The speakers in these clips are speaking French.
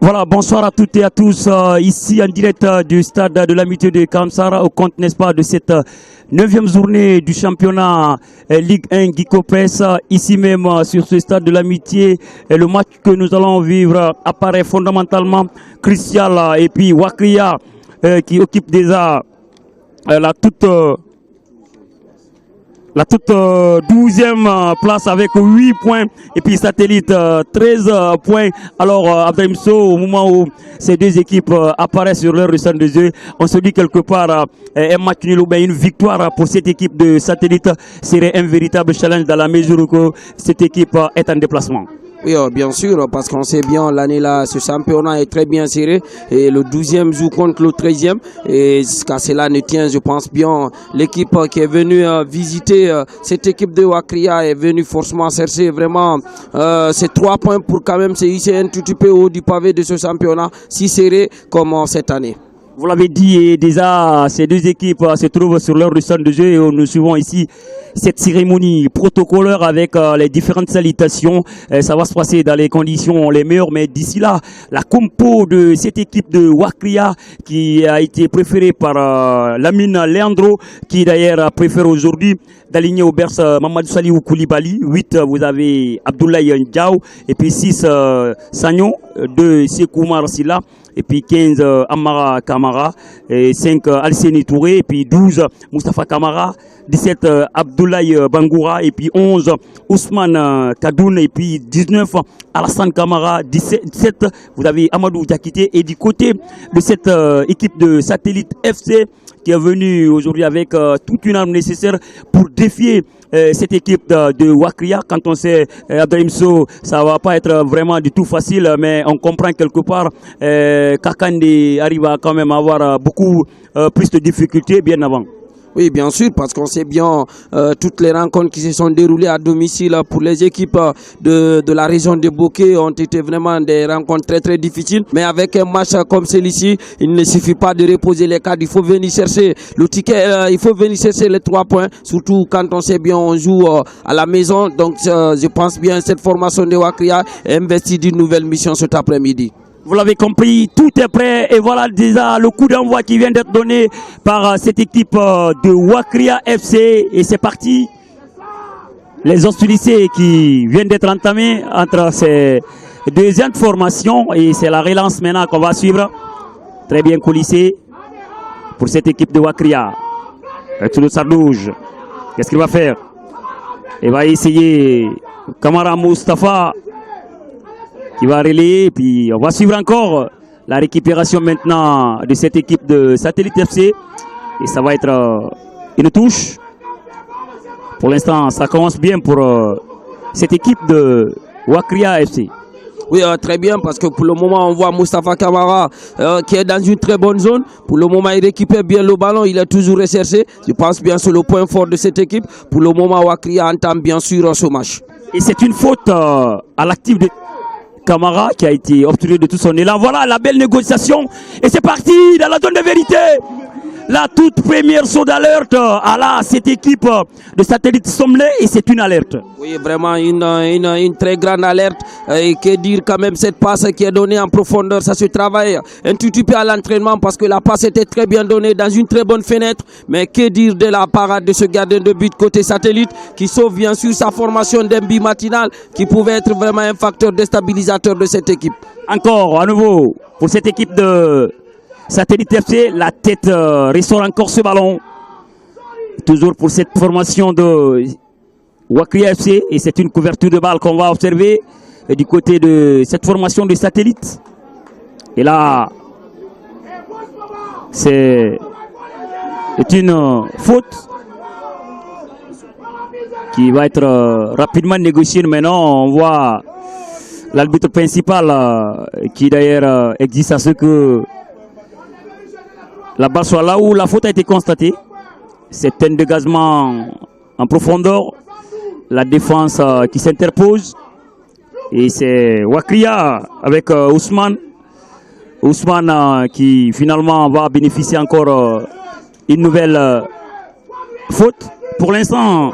Voilà, bonsoir à toutes et à tous, ici en direct du stade de l'amitié de Kamsara, au compte, n'est-ce pas, de cette 9e journée du championnat Ligue 1 Guico Press, ici même sur ce stade de l'amitié. Le match que nous allons vivre apparaît fondamentalement crucial, et puis Wakria qui occupe déjà la toute 12e place avec 8 points, et puis Satellite 13 points. Alors Abdelmso, au moment où ces deux équipes apparaissent sur leur ressort de jeu, on se dit quelque part un match nul ou bien une victoire pour cette équipe de Satellite serait un véritable challenge dans la mesure où cette équipe est en déplacement. Oui, bien sûr, parce qu'on sait bien, l'année là, ce championnat est très bien serré, et le 12e joue contre le 13e, et jusqu'à cela ne tient, je pense bien, l'équipe qui est venue visiter cette équipe de Wakria est venue forcément chercher vraiment ces 3 points pour quand même se hisser un tout petit peu haut du pavé de ce championnat, si serré comme cette année. Vous l'avez dit, et déjà ces deux équipes se trouvent sur leur ressort de jeu, et nous suivons ici cette cérémonie protocolaire avec les différentes salutations. Ça va se passer dans les conditions les meilleures, mais d'ici là, la compo de cette équipe de Wakria qui a été préférée par Lamine Leandro, qui d'ailleurs préfère aujourd'hui d'aligner au berce Mamadou Salihou Koulibaly. 8, vous avez Abdoulaye Ndiaw, et puis 6, Sagnon, 2, Sekou Silla, et puis 15, Amara Kamara, et 5, Alseni Touré, et puis 12, Moustapha Kamara, 17, Abdoulaye Bangoura, et puis 11, Ousmane Kadoun, et puis 19, Alassane Kamara, 17, vous avez Amadou Diakité. Et du côté de cette équipe de Satellite FC qui est venue aujourd'hui avec toute une arme nécessaire pour défier cette équipe de Wakria. Quand on sait Abdelmso, ça va pas être vraiment du tout facile, mais on comprend quelque part Kakande arrive à quand même avoir beaucoup plus de difficultés bien avant. Oui, bien sûr, parce qu'on sait bien toutes les rencontres qui se sont déroulées à domicile pour les équipes de la région de Bokeh ont été vraiment des rencontres très très difficiles. Mais avec un match comme celui-ci, il ne suffit pas de reposer les cadres. Il faut venir chercher le ticket, il faut venir chercher les 3 points, surtout quand on sait bien on joue à la maison. Donc je pense bien cette formation de Wakria est investie d'une nouvelle mission cet après-midi. Vous l'avez compris, tout est prêt, et voilà déjà le coup d'envoi qui vient d'être donné par cette équipe de Wakria FC, et c'est parti. Les hostilités qui viennent d'être entamées entre ces deuxièmes formations, et c'est la relance maintenant qu'on va suivre. Très bien coulissé pour cette équipe de Wakria. Touloulou Sardouj, qu'est-ce qu'il va faire? Il va essayer Kamara Moustapha qui va relayer, et puis on va suivre encore la récupération maintenant de cette équipe de Satellite FC, et ça va être une touche. Pour l'instant, ça commence bien pour cette équipe de Wakria FC. Oui, très bien, parce que pour le moment, on voit Moustapha Kamara qui est dans une très bonne zone. Pour le moment, il récupère bien le ballon, il est toujours recherché. Je pense bien sur le point fort de cette équipe. Pour le moment, Wakria entame bien sûr ce match. Et c'est une faute à l'actif de Kamara qui a été obstrué de tout son élan. Voilà la belle négociation, et c'est parti dans la zone de vérité. La toute première saut d'alerte à cette équipe de Satellite Sommelé, et c'est une alerte. Oui, vraiment une très grande alerte. Et que dire quand même, cette passe qui est donnée en profondeur, ça se travaille un tout petit peu à l'entraînement, parce que la passe était très bien donnée dans une très bonne fenêtre. Mais que dire de la parade de ce gardien de but côté Satellite, qui sauve bien sûr sa formation d'Embi matinal, qui pouvait être vraiment un facteur déstabilisateur de cette équipe. Encore à nouveau pour cette équipe de Satellite FC, la tête ressort encore ce ballon. Toujours pour cette formation de Wakria FC, et c'est une couverture de balle qu'on va observer du côté de cette formation de Satellite. Et là, c'est une faute qui va être rapidement négociée. Maintenant, on voit l'arbitre principal qui d'ailleurs existe à ce que la balle soit là où la faute a été constatée. C'est un dégagement en profondeur. La défense qui s'interpose. Et c'est Wakria avec Ousmane. Ousmane qui finalement va bénéficier encore une nouvelle faute. Pour l'instant,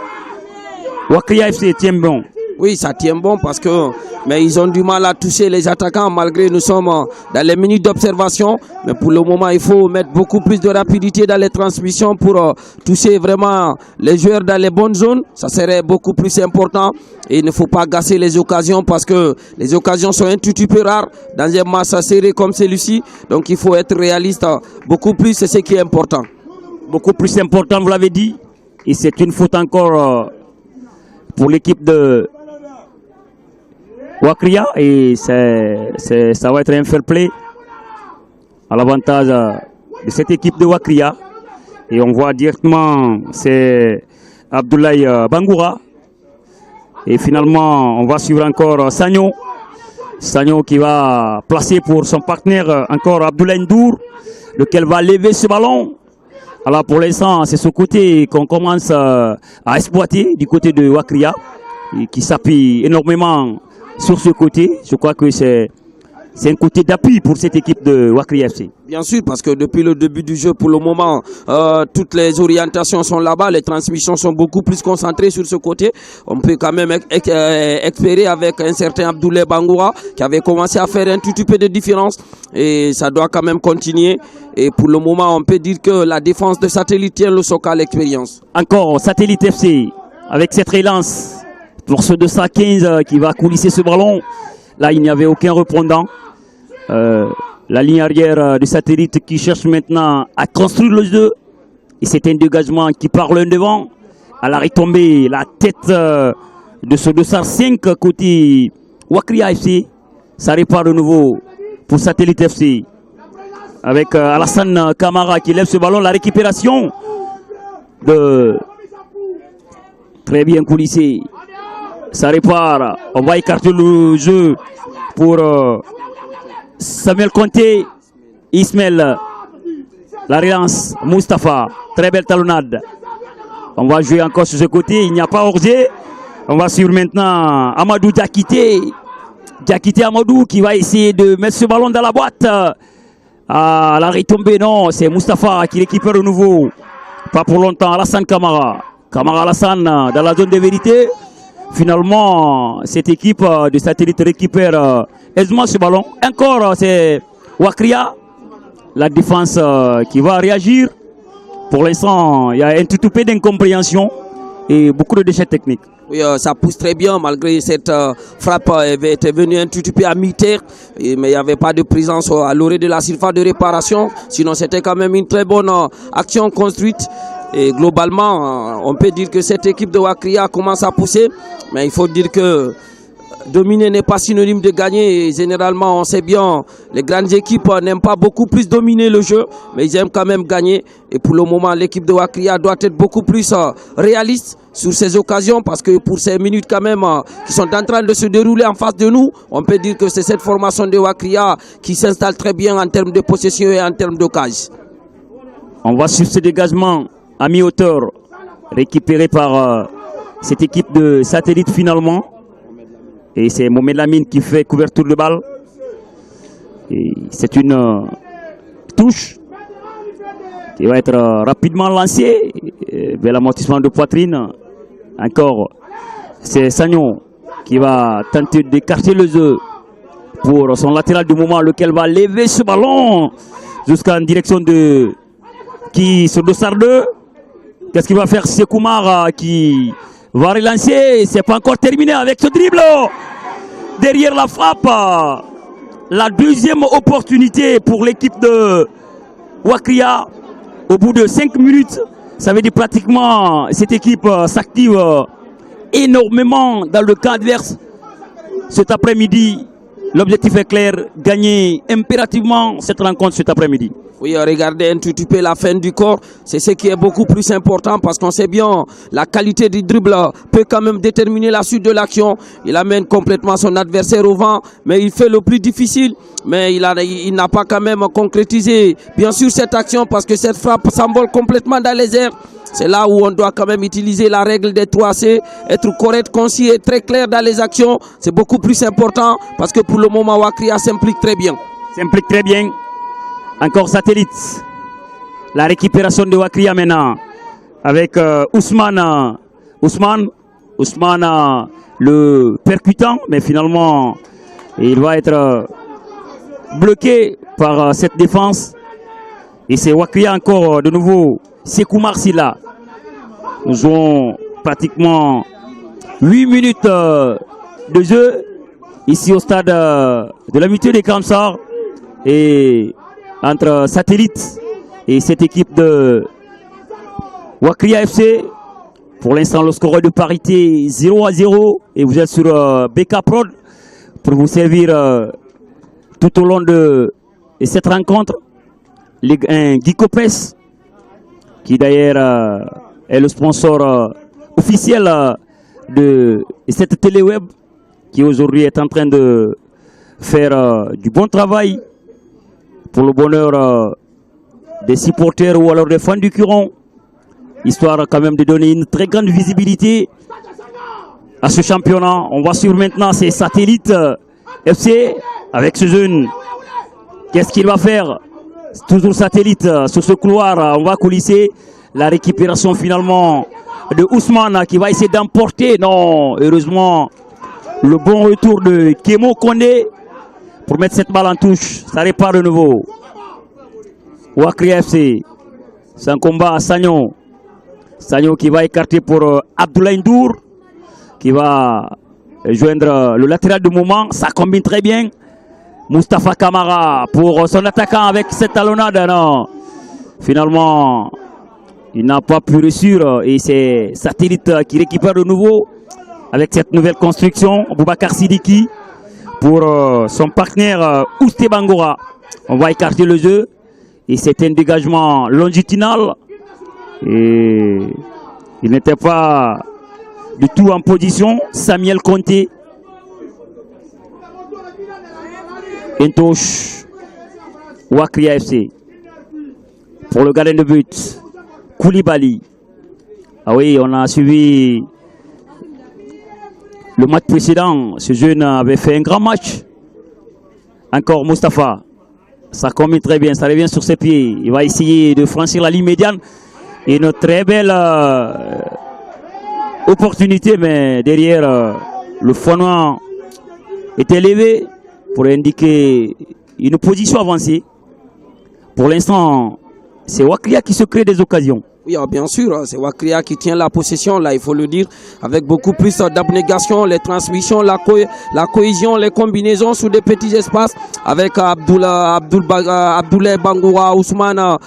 Wakria FC tient bon. Oui, ça tient bon parce que mais ils ont du mal à toucher les attaquants malgré nous sommes dans les minutes d'observation. Mais pour le moment, il faut mettre beaucoup plus de rapidité dans les transmissions pour toucher vraiment les joueurs dans les bonnes zones. Ça serait beaucoup plus important. Et il ne faut pas gâcher les occasions parce que les occasions sont un tout petit peu rares dans un match serré comme celui-ci. Donc il faut être réaliste beaucoup plus, c'est ce qui est important. Beaucoup plus important, vous l'avez dit. Et c'est une faute encore pour l'équipe de Wakria. Et ça va être un fair play à l'avantage de cette équipe de Wakria. Et on voit directement, c'est Abdoulaye Bangoura. Et finalement, on va suivre encore Sagno. Sagno qui va placer pour son partenaire encore Abdoulaye Ndour, lequel va lever ce ballon. Alors pour l'instant, c'est ce côté qu'on commence à exploiter du côté de Wakria, qui s'appuie énormément sur ce côté. Je crois que c'est un côté d'appui pour cette équipe de Wakria FC. Bien sûr, parce que depuis le début du jeu, pour le moment, toutes les orientations sont là-bas, les transmissions sont beaucoup plus concentrées sur ce côté. On peut quand même espérer avec un certain Abdoulaye Bangoura qui avait commencé à faire un tout petit peu de différence et ça doit quand même continuer. Et pour le moment, on peut dire que la défense de Satellite tient le socle à l'expérience. Encore Satellite FC avec cette relance pour ce 215 qui va coulisser ce ballon. Là, il n'y avait aucun répondant. La ligne arrière du Satellite qui cherche maintenant à construire le jeu. Et c'est un dégagement qui part l'un devant. À la retombée, la tête de ce 205 côté Wakria FC. Ça répare de nouveau pour Satellite FC. Avec Alassane Camara qui lève ce ballon. La récupération de... Très bien coulissé. Ça répare. On va écarter le jeu pour Samuel Conté. Ismaël. La relance. Mustapha. Très belle talonnade. On va jouer encore sur ce côté. Il n'y a pas hors-jeu. On va suivre maintenant Amadou Diakité. Diakité Amadou qui va essayer de mettre ce ballon dans la boîte. À la retombée, non. C'est Mustapha qui récupère de nouveau. Pas pour longtemps. Alassane Camara. Camara Alassane dans la zone de vérité. Finalement, cette équipe de Satellite récupère aisément ce ballon. Encore, c'est Wakria. La défense qui va réagir. Pour l'instant, il y a un tout peu d'incompréhension et beaucoup de déchets techniques. Oui, ça pousse très bien malgré cette frappe était venue un tout petit peu à mi-terre, mais il n'y avait pas de présence à l'orée de la surface de réparation. Sinon, c'était quand même une très bonne action construite. Et globalement, on peut dire que cette équipe de Wakria commence à pousser, mais il faut dire que dominer n'est pas synonyme de gagner. Et généralement, on sait bien, les grandes équipes n'aiment pas beaucoup plus dominer le jeu, mais ils aiment quand même gagner. Et pour le moment, l'équipe de Wakria doit être beaucoup plus réaliste sur ces occasions, parce que pour ces minutes quand même qui sont en train de se dérouler en face de nous, on peut dire que c'est cette formation de Wakria qui s'installe très bien en termes de possession et en termes d'occasion. On va suivre ce dégagement à mi-hauteur, récupéré par cette équipe de Satellite finalement. Et c'est Mohamed Lamine qui fait couverture de balle. Et c'est une touche qui va être rapidement lancée vers l'amortissement de poitrine. Encore, c'est Sagno qui va tenter d'écarter le jeu pour son latéral du moment, lequel va lever ce ballon jusqu'en direction de qui sur dossard 2. Qu'est-ce qu'il va faire? C'est Koumar qui va relancer. C'est pas encore terminé avec ce dribble. Derrière la frappe. La deuxième opportunité pour l'équipe de Wakria. Au bout de 5 minutes, ça veut dire pratiquement cette équipe s'active énormément dans le camp adverse. Cet après-midi, l'objectif est clair, gagner impérativement cette rencontre cet après-midi. Oui, regardez un tout petit peu la fin du corps, c'est ce qui est beaucoup plus important parce qu'on sait bien la qualité du dribble peut quand même déterminer la suite de l'action. Il amène complètement son adversaire au vent, mais il fait le plus difficile. Mais il n'a pas quand même concrétisé bien sûr cette action parce que cette frappe s'envole complètement dans les airs. C'est là où on doit quand même utiliser la règle des 3C, être correct, concis et très clair dans les actions. C'est beaucoup plus important parce que pour le moment, Wakria s'implique très bien. S'implique très bien. Encore Satellite. La récupération de Wakria maintenant avec Ousmane. Ousmane Ousmane le percutant, mais finalement il va être bloqué par cette défense. Et c'est Wakria encore de nouveau. Sekou Marsila. Nous avons pratiquement 8 minutes de jeu ici au stade de l'Amitié des Kamsar. Et entre Satellite et cette équipe de Wakria FC. Pour l'instant, le score de parité 0-0. Et vous êtes sur BK Prod pour vous servir tout au long de cette rencontre. Ligue 1 Guy Copes, qui d'ailleurs est le sponsor officiel de cette téléweb, qui aujourd'hui est en train de faire du bon travail pour le bonheur des supporters ou alors des fans du Curon, histoire quand même de donner une très grande visibilité à ce championnat. On va suivre maintenant ces Satellites FC avec ce jeune. Qu'est-ce qu'il va faire? Toujours Satellite sur ce couloir. On va coulisser la récupération finalement de Ousmane qui va essayer d'emporter. Non, heureusement, le bon retour de Kemo Kondé pour mettre cette balle en touche. Ça répare de nouveau. Wakria FC. C'est un combat à Sagnon. Sagnon qui va écarter pour Abdoulaye Ndour, qui va joindre le latéral de moment. Ça combine très bien. Moustapha Kamara pour son attaquant avec cette talonnade. Non. Finalement, il n'a pas pu réussir et c'est Satellite qui récupère de nouveau avec cette nouvelle construction. Boubacar Sidiki pour son partenaire Ousté Bangora. On va écarter le jeu et c'est un dégagement longitudinal et il n'était pas du tout en position. Samuel Conté. Une touche, Wakria FC. Pour le gardien de but, Koulibaly. Ah oui, on a suivi le match précédent. Ce jeune avait fait un grand match. Encore Moustapha. Ça combine très bien, ça revient sur ses pieds. Il va essayer de franchir la ligne médiane. Et une très belle opportunité, mais derrière, le fondement est élevé pour indiquer une position avancée. Pour l'instant, c'est Wakria qui se crée des occasions. Oui, bien sûr, c'est Wakria qui tient la possession, là, il faut le dire, avec beaucoup plus d'abnégation, les transmissions, la cohésion, les combinaisons sous des petits espaces, avec Abdoulaye Bangoura, Ousmane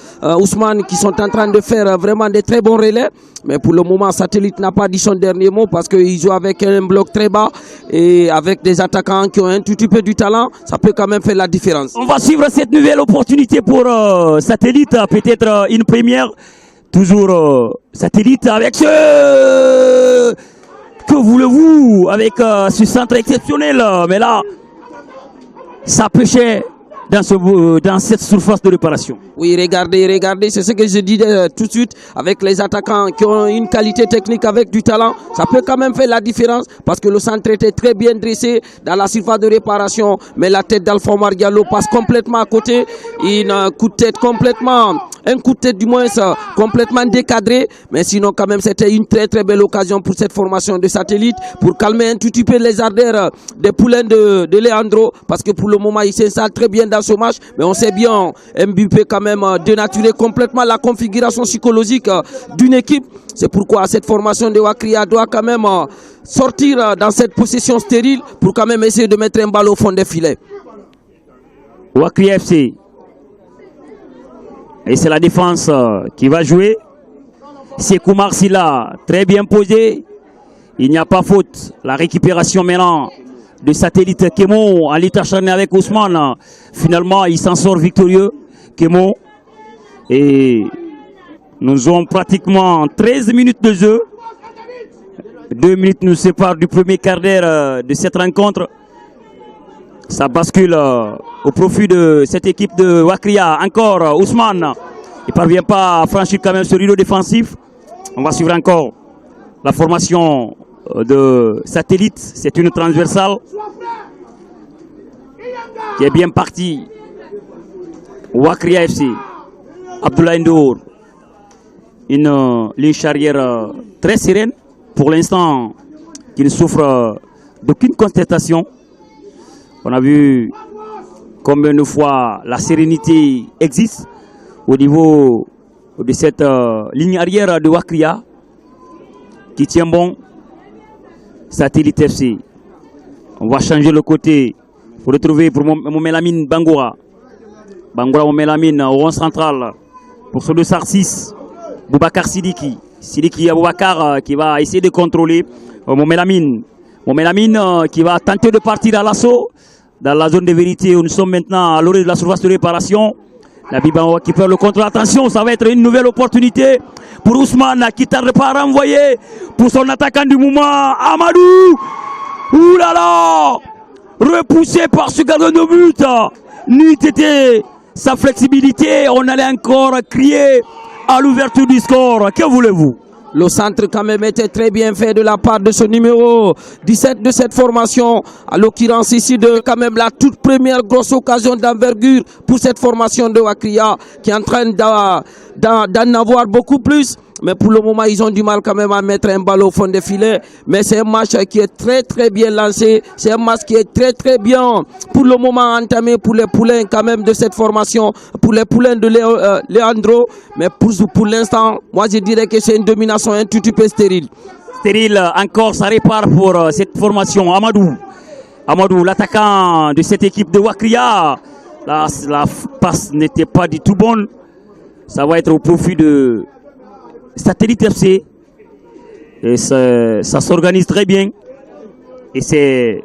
qui sont en train de faire vraiment des très bons relais. Mais pour le moment, Satellite n'a pas dit son dernier mot parce qu'il joue avec un bloc très bas et avec des attaquants qui ont un tout petit peu du talent, ça peut quand même faire la différence. On va suivre cette nouvelle opportunité pour Satellite, peut-être une première. Toujours Satellite avec ce... Que voulez-vous avec ce centre exceptionnel. Mais là, ça pêchait dans cette surface de réparation. Oui, regardez, c'est ce que je disais tout de suite, avec les attaquants qui ont une qualité technique avec du talent, ça peut quand même faire la différence parce que le centre était très bien dressé dans la surface de réparation, mais la tête d'Alpha Omar Diallo passe complètement à côté, un coup de tête complètement décadré, mais sinon quand même c'était une très très belle occasion pour cette formation de Satellite, pour calmer un tout petit peu les ardeurs des poulains de Leandro, parce que pour le moment il s'installe très bien dans ce match, mais on sait bien MVP quand même dénaturer complètement la configuration psychologique d'une équipe. C'est pourquoi cette formation de Wakria doit quand même sortir dans cette possession stérile pour quand même essayer de mettre un ballon au fond des filets. Wakria FC. Et c'est la défense qui va jouer. Sekou Marsila, très bien posé. Il n'y a pas faute. La récupération maintenant de Satellite Kemo en l'état acharné avec Ousmane. Finalement, il s'en sort victorieux. Kemo. Et nous avons pratiquement 13 minutes de jeu. 2 minutes nous séparent du premier quart d'heure de cette rencontre. Ça bascule au profit de cette équipe de Wakria. Encore Ousmane. Il ne parvient pas à franchir quand même ce rideau défensif. On va suivre encore la formation de Satellite. C'est une transversale qui est bien partie. Wakria FC. Abdoulaye Ndour. Une ligne charrière très sereine. Pour l'instant, qui ne souffre d'aucune contestation. On a vu combien de fois la sérénité existe au niveau de cette ligne arrière de Wakria qui tient bon. Satellite FC. On va changer le côté pour retrouver pour Momelamine Bangoura. Bangoura Momelamine au rond central pour ce 2-6. Boubacar Sidiki. Sidiki Aboubakar qui va essayer de contrôler Momelamine. Momelamine qui va tenter de partir à l'assaut dans la zone de vérité où nous sommes maintenant à l'orée de la surface de réparation. La Bibanwa qui perd le contrôle. Attention, ça va être une nouvelle opportunité pour Ousmane qui ne tarde pas à renvoyer pour son attaquant du moment, Amadou. Ouh là là, repoussé par ce gardien de but. N'eût été sa flexibilité, on allait encore crier à l'ouverture du score. Que voulez-vous? Le centre quand même était très bien fait de la part de ce numéro 17 de cette formation. À l'occurrence ici de quand même la toute première grosse occasion d'envergure pour cette formation de Wakria qui est en train d'en avoir beaucoup plus. Mais pour le moment, ils ont du mal quand même à mettre un ballon au fond des filets. Mais c'est un match qui est très très bien lancé. C'est un match qui est très très bien pour le moment entamé pour les poulains quand même de cette formation. Pour les poulains de Leandro. Mais pour l'instant, moi je dirais que c'est une domination un tout petit peu stérile. Stérile, encore ça répare pour cette formation. Amadou, l'attaquant de cette équipe de Wakria. La passe n'était pas du tout bonne. Ça va être au profit de Satellite FC. Et ça s'organise très bien. Et c'est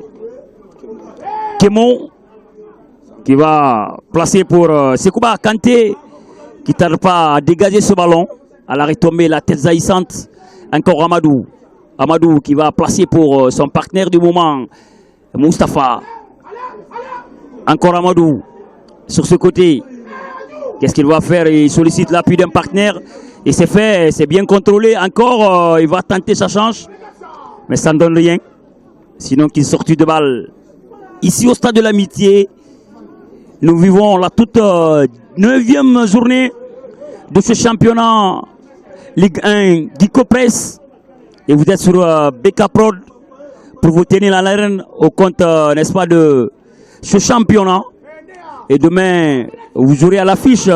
Kémon qui va placer pour Sekouba Kanté qui ne tarde pas à dégager ce ballon. À la retombée, la tête zaïssante. Encore Amadou. Amadou qui va placer pour son partenaire du moment, Moustapha. Encore Amadou. Sur ce côté, qu'est-ce qu'il va faire? Il sollicite l'appui d'un partenaire. Et c'est fait, c'est bien contrôlé. Encore, il va tenter sa chance. Mais ça ne donne rien. Sinon qu'il sortit de balle. Ici au stade de l'Amitié, nous vivons la toute 9e journée de ce championnat Ligue 1 Guico Press. Et vous êtes sur BK Prod pour vous tenir la l'arène au compte, n'est-ce pas, de ce championnat. Et demain, vous aurez à l'affiche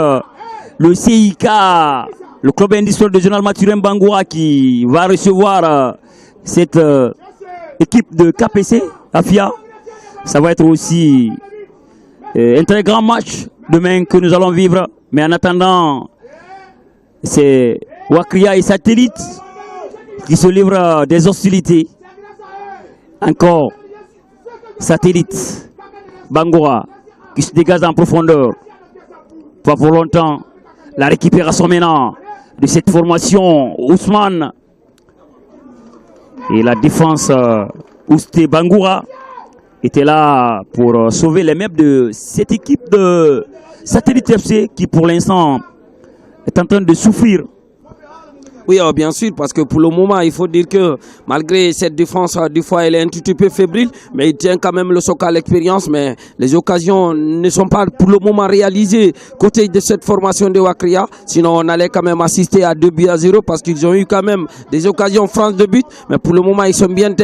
le CIK, le club industriel de Général Mathurin Bangoura qui va recevoir cette équipe de KPC, AFIA. Ça va être aussi un très grand match demain que nous allons vivre. Mais en attendant, c'est Wakria et Satellite qui se livrent des hostilités. Encore Satellite, Bangoura qui se dégage en profondeur. Pas pour longtemps. La récupération maintenant de cette formation Ousmane. Et la défense Ousté Bangoura était là pour sauver les meubles de cette équipe de Satellite FC qui pour l'instant est en train de souffrir. Oui, bien sûr, parce que pour le moment, il faut dire que malgré cette défense, des fois, elle est un petit peu fébrile, mais il tient quand même le socle à l'expérience. Mais les occasions ne sont pas pour le moment réalisées côté de cette formation de Wakria. Sinon, on allait quand même assister à 2-0 parce qu'ils ont eu quand même des occasions franches de but. Mais pour le moment, ils sont bien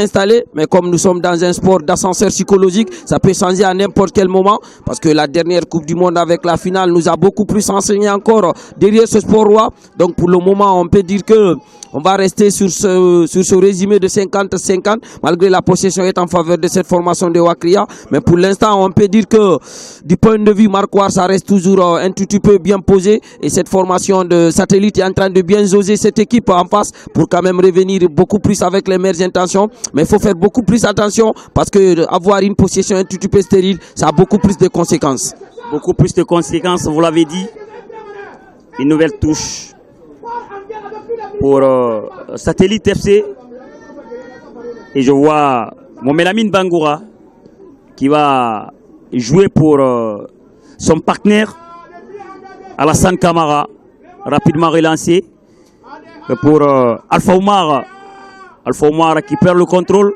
installés. Mais comme nous sommes dans un sport d'ascenseur psychologique, ça peut changer à n'importe quel moment. Parce que la dernière Coupe du Monde avec la finale nous a beaucoup plus enseigné encore derrière ce sport roi. Donc pour le moment, on peut dire que on va rester sur ce résumé de 50-50, malgré la possession est en faveur de cette formation de Wakria. Mais pour l'instant, on peut dire que du point de vue marquoire, ça reste toujours un tout petit peu bien posé. Et cette formation de Satellite est en train de bien jauger cette équipe en face pour quand même revenir beaucoup plus avec les meilleures intentions. Mais il faut faire beaucoup plus attention parce que avoir une possession un tout petit peu stérile, ça a beaucoup plus de conséquences. Beaucoup plus de conséquences, vous l'avez dit. Une nouvelle touche pour Satellite FC. Et je vois Momelamine Bangoura qui va jouer pour son partenaire Alassane Camara. Rapidement relancé pour Alpha Oumar. Alpha Oumar qui perd le contrôle.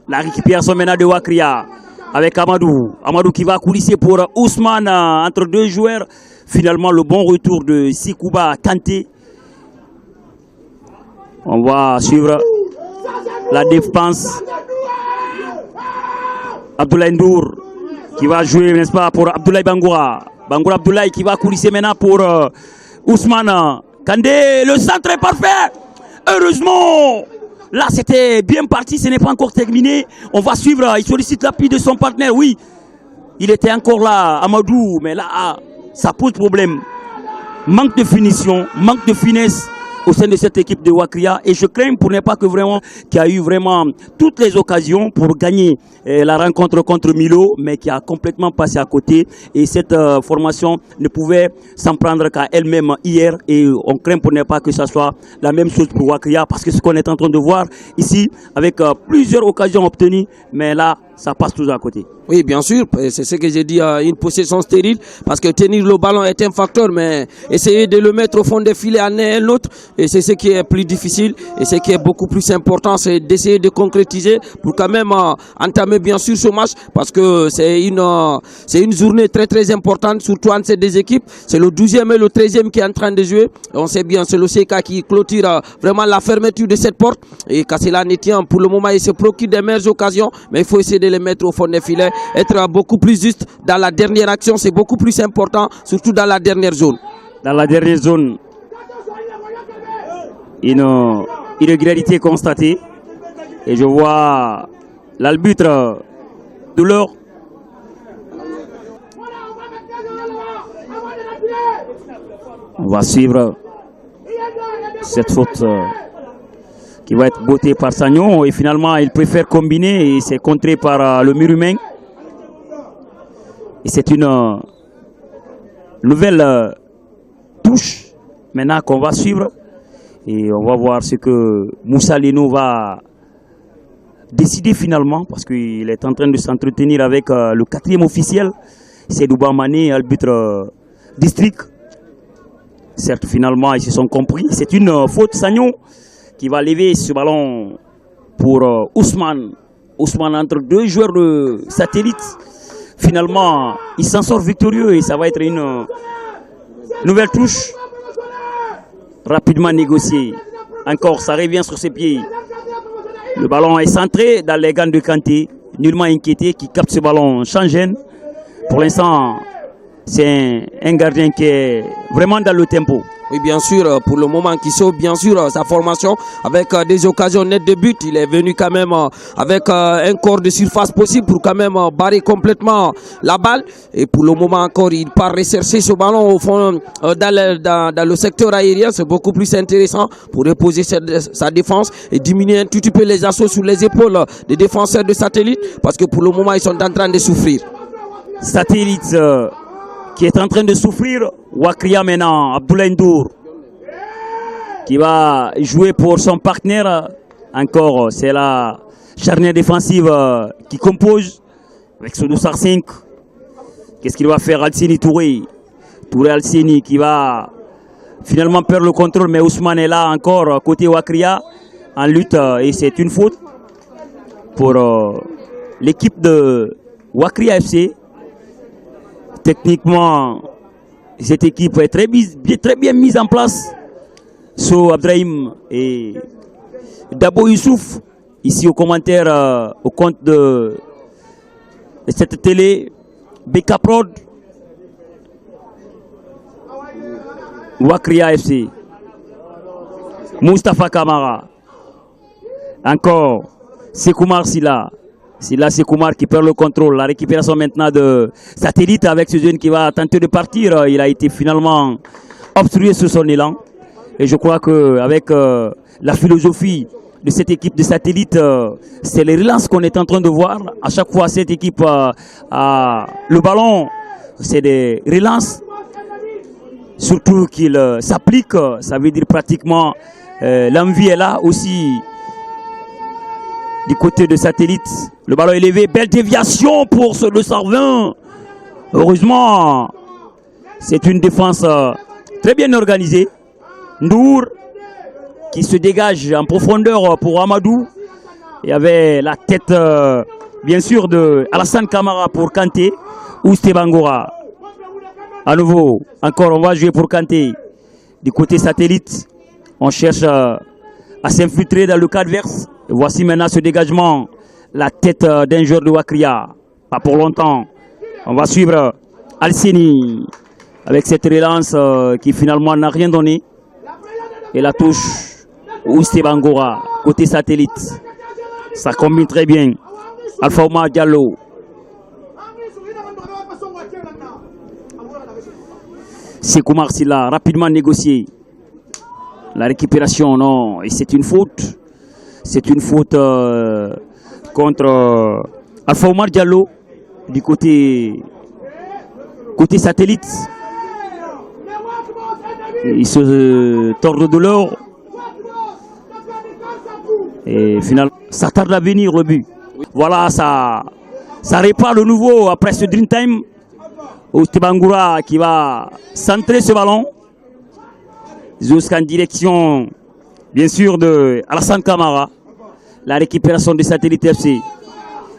La récupération maintenant de Wakria avec Amadou. Amadou qui va coulisser pour Ousmane entre deux joueurs. Finalement le bon retour de Sekouba Kanté. On va suivre la défense. Abdoulaye Ndour qui va jouer, n'est-ce pas, pour Abdoulaye Bangoura. Bangoura Abdoulaye qui va coulisser maintenant pour Ousmane Kandé. Le centre est parfait. Heureusement, là c'était bien parti, ce n'est pas encore terminé. On va suivre, il sollicite l'appui de son partenaire. Oui, il était encore là, Amadou, mais là, ça pose problème. Manque de finition, manque de finesse au sein de cette équipe de Wakria, et je crains pour ne pas que vraiment qui a eu vraiment toutes les occasions pour gagner la rencontre contre Milo, mais qui a complètement passé à côté, et cette formation ne pouvait s'en prendre qu'à elle-même hier, et on craint pour ne pas que ça soit la même chose pour Wakria, parce que ce qu'on est en train de voir ici, avec plusieurs occasions obtenues, mais là ça passe toujours à côté. Oui, bien sûr, c'est ce que j'ai dit, une possession stérile, parce que tenir le ballon est un facteur, mais essayer de le mettre au fond des filets en un l'autre, et c'est ce qui est plus difficile, et ce qui est beaucoup plus important, c'est d'essayer de concrétiser pour quand même entamer bien sûr ce match, parce que c'est une journée très très importante, surtout entre ces deux équipes. C'est le 12e et le 13e qui est en train de jouer, et on sait bien, c'est le CK qui clôture vraiment la fermeture de cette porte, et qu'à cela ne tient, pour le moment il se procure des meilleures occasions, mais il faut essayer de les mettre au fond des filets, être beaucoup plus juste dans la dernière action, c'est beaucoup plus important, surtout dans la dernière zone. Dans la dernière zone, une irrégularité constatée, et je vois l'arbitre de l'heure. On va suivre cette faute qui va être bottée par Sagnon, et finalement il préfère combiner, et c'est contré par le mur humain. Et c'est une nouvelle touche maintenant qu'on va suivre, et on va voir ce que Moussa Leno va décider finalement, parce qu'il est en train de s'entretenir avec le 4e officiel, c'est Douba Mané, arbitre district. Certes, finalement ils se sont compris, c'est une faute. Sagnon qui va lever ce ballon pour Ousmane. Ousmane entre deux joueurs de satellite. Finalement, il s'en sort victorieux, et ça va être une nouvelle touche rapidement négociée. Encore, ça revient sur ses pieds. Le ballon est centré dans les gants de Kanté, nullement inquiété, qui capte ce ballon sans gêne. Pour l'instant, c'est un gardien qui est vraiment dans le tempo. Oui, bien sûr, pour le moment qui sauve bien sûr sa formation avec des occasions nettes de but. Il est venu quand même avec un corps de surface possible pour quand même barrer complètement la balle. Et pour le moment encore, il part rechercher ce ballon au fond dans le secteur aérien. C'est beaucoup plus intéressant pour reposer sa défense et diminuer un tout petit peu les assauts sur les épaules des défenseurs de Satellite, parce que pour le moment, ils sont en train de souffrir. Satellite qui est en train de souffrir. Wakria maintenant, Abdoulaye Ndour qui va jouer pour son partenaire. Encore, c'est la charnière défensive qui compose avec ce Doussar 5. Qu'est-ce qu'il va faire Alcini Touré? Touré Alcini qui va finalement perdre le contrôle, mais Ousmane est là encore côté Wakria en lutte, et c'est une faute pour l'équipe de Wakria FC. Techniquement, cette équipe est très bien mise en place. So Abdrahim et Dabo Youssouf, ici au commentaire, au compte de cette télé, Beka Prod, Wakria FC, Mustafa Kamara, encore Sekoumar Silla. C'est là Sekoumar qui perd le contrôle. La récupération maintenant de Satellite avec ce jeune qui va tenter de partir. Il a été finalement obstrué sur son élan. Et je crois qu'avec la philosophie de cette équipe de Satellite, c'est les relances qu'on est en train de voir. À chaque fois, cette équipe a le ballon. C'est des relances. Surtout qu'il s'applique. Ça veut dire pratiquement l'envie est là aussi. Du côté de Satellite, le ballon élevé, belle déviation pour ce 220. Heureusement, c'est une défense très bien organisée. Ndour qui se dégage en profondeur pour Amadou. Il y avait la tête, bien sûr, de Alassane Camara pour Kanté ou Stebangora. À nouveau, encore, on va jouer pour Kanté. Du côté Satellite, on cherche à s'infiltrer dans le cadre adverse. Et voici maintenant ce dégagement, la tête d'un joueur de Wakria. Pas pour longtemps. On va suivre Alcini avec cette relance qui finalement n'a rien donné. Et la touche Ousté Bangura, côté satellite. Ça combine très bien. Alpha Oumar Diallo. Sekou Marsila, rapidement négocié. La récupération, non. Et c'est une faute. C'est une faute contre Alpha Oumar Diallo du côté satellite. Il se tord de l'or. Et finalement, ça tarde à venir le but. Voilà, ça répare de nouveau après ce Dream Time. Ousté Bangura qui va centrer ce ballon. Jusqu'en direction, bien sûr, de Alassane Camara. La récupération de Satellite FC.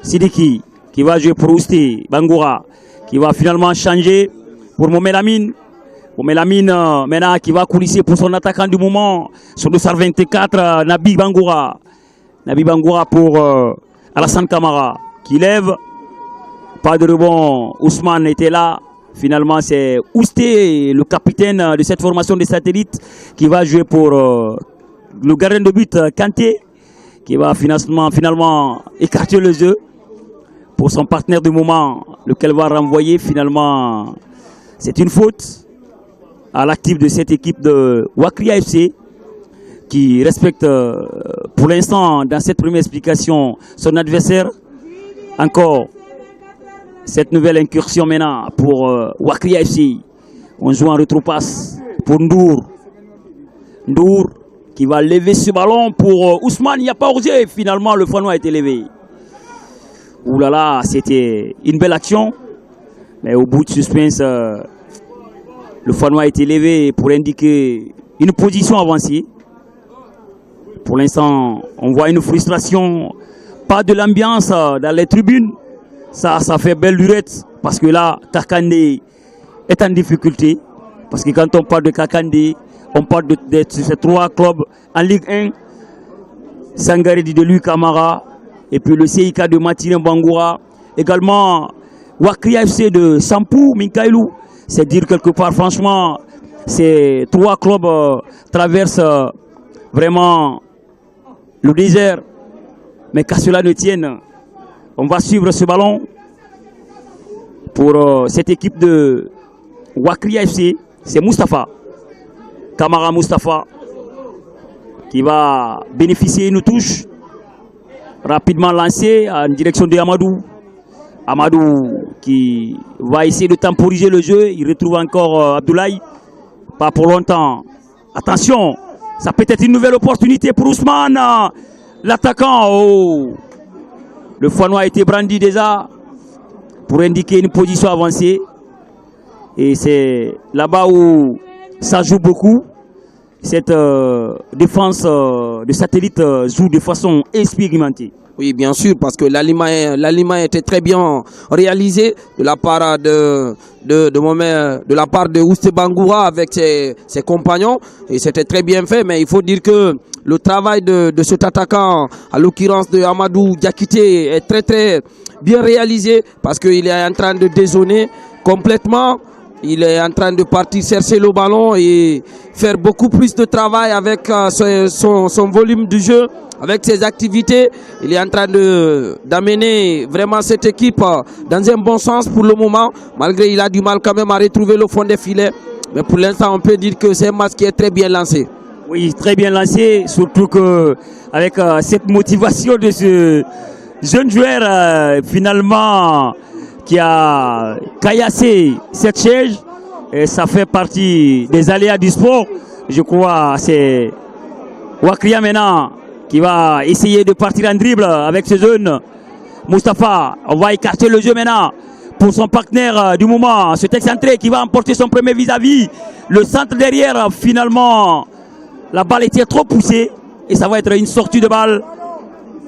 Sidiki qui va jouer pour Ousté Bangura. Qui va finalement changer pour Momelamine. Momelamine maintenant qui va coulisser pour son attaquant du moment. Sur le 24, Nabi Bangura. Nabi Bangura pour Alassane Camara qui lève. Pas de rebond, Ousmane était là. Finalement, c'est Ousté, le capitaine de cette formation de satellites, qui va jouer pour le gardien de but, Kanté, qui va finalement écarter le jeu pour son partenaire du moment, lequel va renvoyer finalement. C'est une faute à l'actif de cette équipe de Wakria FC, qui respecte pour l'instant, dans cette première explication, son adversaire. Encore cette nouvelle incursion maintenant pour Wakria FC. On joue en retroupasse pour Ndour. Ndour qui va lever ce ballon pour Ousmane. Il n'y a pas osé. Finalement, le Fanois a été levé. Ouh là là, c'était une belle action. Mais au bout de suspense, le Fanois a été levé pour indiquer une position avancée. Pour l'instant, on voit une frustration. Pas de l'ambiance dans les tribunes. Ça fait belle lurette parce que là, Kakandé est en difficulté. Parce que quand on parle de Kakandé, on parle de ces trois clubs en Ligue 1. Sangaré de lui Camara et puis le CIK de Matine Bangoura. Également, Wakria FC de Sampou, Minkailou. C'est dire quelque part, franchement, ces trois clubs traversent vraiment le désert. Mais qu'à cela ne tienne, on va suivre ce ballon pour cette équipe de Wakria FC. C'est Moustapha, Camara Moustapha, qui va bénéficier d'une touche rapidement lancée en direction de Amadou. Amadou qui va essayer de temporiser le jeu. Il retrouve encore Abdoulaye. Pas pour longtemps. Attention, ça peut être une nouvelle opportunité pour Ousmane. L'attaquant. Oh. Le Fanois a été brandi déjà pour indiquer une position avancée. Et c'est là-bas où ça joue beaucoup. Cette défense de satellite joue de façon expérimentée. Oui, bien sûr, parce que l'aliment était très bien réalisé de la part de la part de Ousté Bangoura avec ses compagnons. Et c'était très bien fait, mais il faut dire que le travail de cet attaquant, à l'occurrence de Amadou Diakité, est très très bien réalisé parce qu'il est en train de dézoner complètement. Il est en train de partir chercher le ballon et faire beaucoup plus de travail avec son volume de jeu, avec ses activités. Il est en train d'amener vraiment cette équipe dans un bon sens pour le moment, malgré il a du mal quand même à retrouver le fond des filets. Mais pour l'instant, on peut dire que c'est un match qui est très bien lancé. Oui, très bien lancé, surtout que avec cette motivation de ce jeune joueur finalement qui a caillassé cette chaise, et ça fait partie des aléas du sport. Je crois c'est Wakria maintenant qui va essayer de partir en dribble avec ce jeune Moustapha. On va écarter le jeu maintenant pour son partenaire du moment, cet excentré qui va emporter son premier vis-à-vis. Le centre derrière, finalement, la balle était trop poussée et ça va être une sortie de balle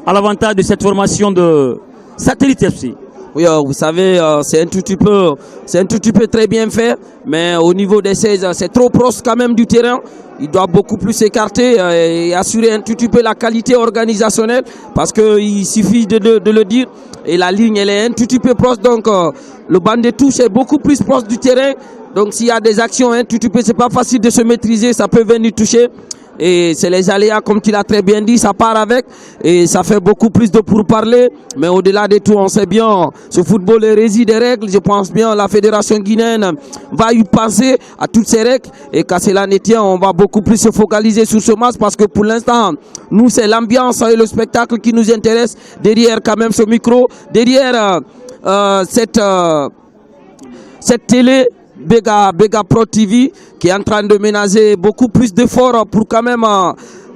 à l'avantage de cette formation de Satellite FC. Oui, vous savez, c'est un tout petit peu très bien fait, mais au niveau des 16, c'est trop proche quand même du terrain. Il doit beaucoup plus s'écarter et assurer un tout petit peu la qualité organisationnelle, parce qu'il suffit de le dire. Et la ligne, elle est un tout petit peu proche, donc le banc de touche est beaucoup plus proche du terrain. Donc s'il y a des actions un tout petit peu, c'est pas facile de se maîtriser, ça peut venir toucher. Et c'est les aléas, comme tu l'as très bien dit, ça part avec et ça fait beaucoup plus de pourparlers. Mais au-delà de tout, on sait bien, ce football est régit des règles. Je pense bien la fédération guinéenne va y penser à toutes ces règles. Et qu'à cela ne tient, on va beaucoup plus se focaliser sur ce match parce que pour l'instant, nous, c'est l'ambiance et le spectacle qui nous intéresse. Derrière quand même ce micro, derrière cette télé, Bega Pro TV, qui est en train de ménager beaucoup plus d'efforts pour quand même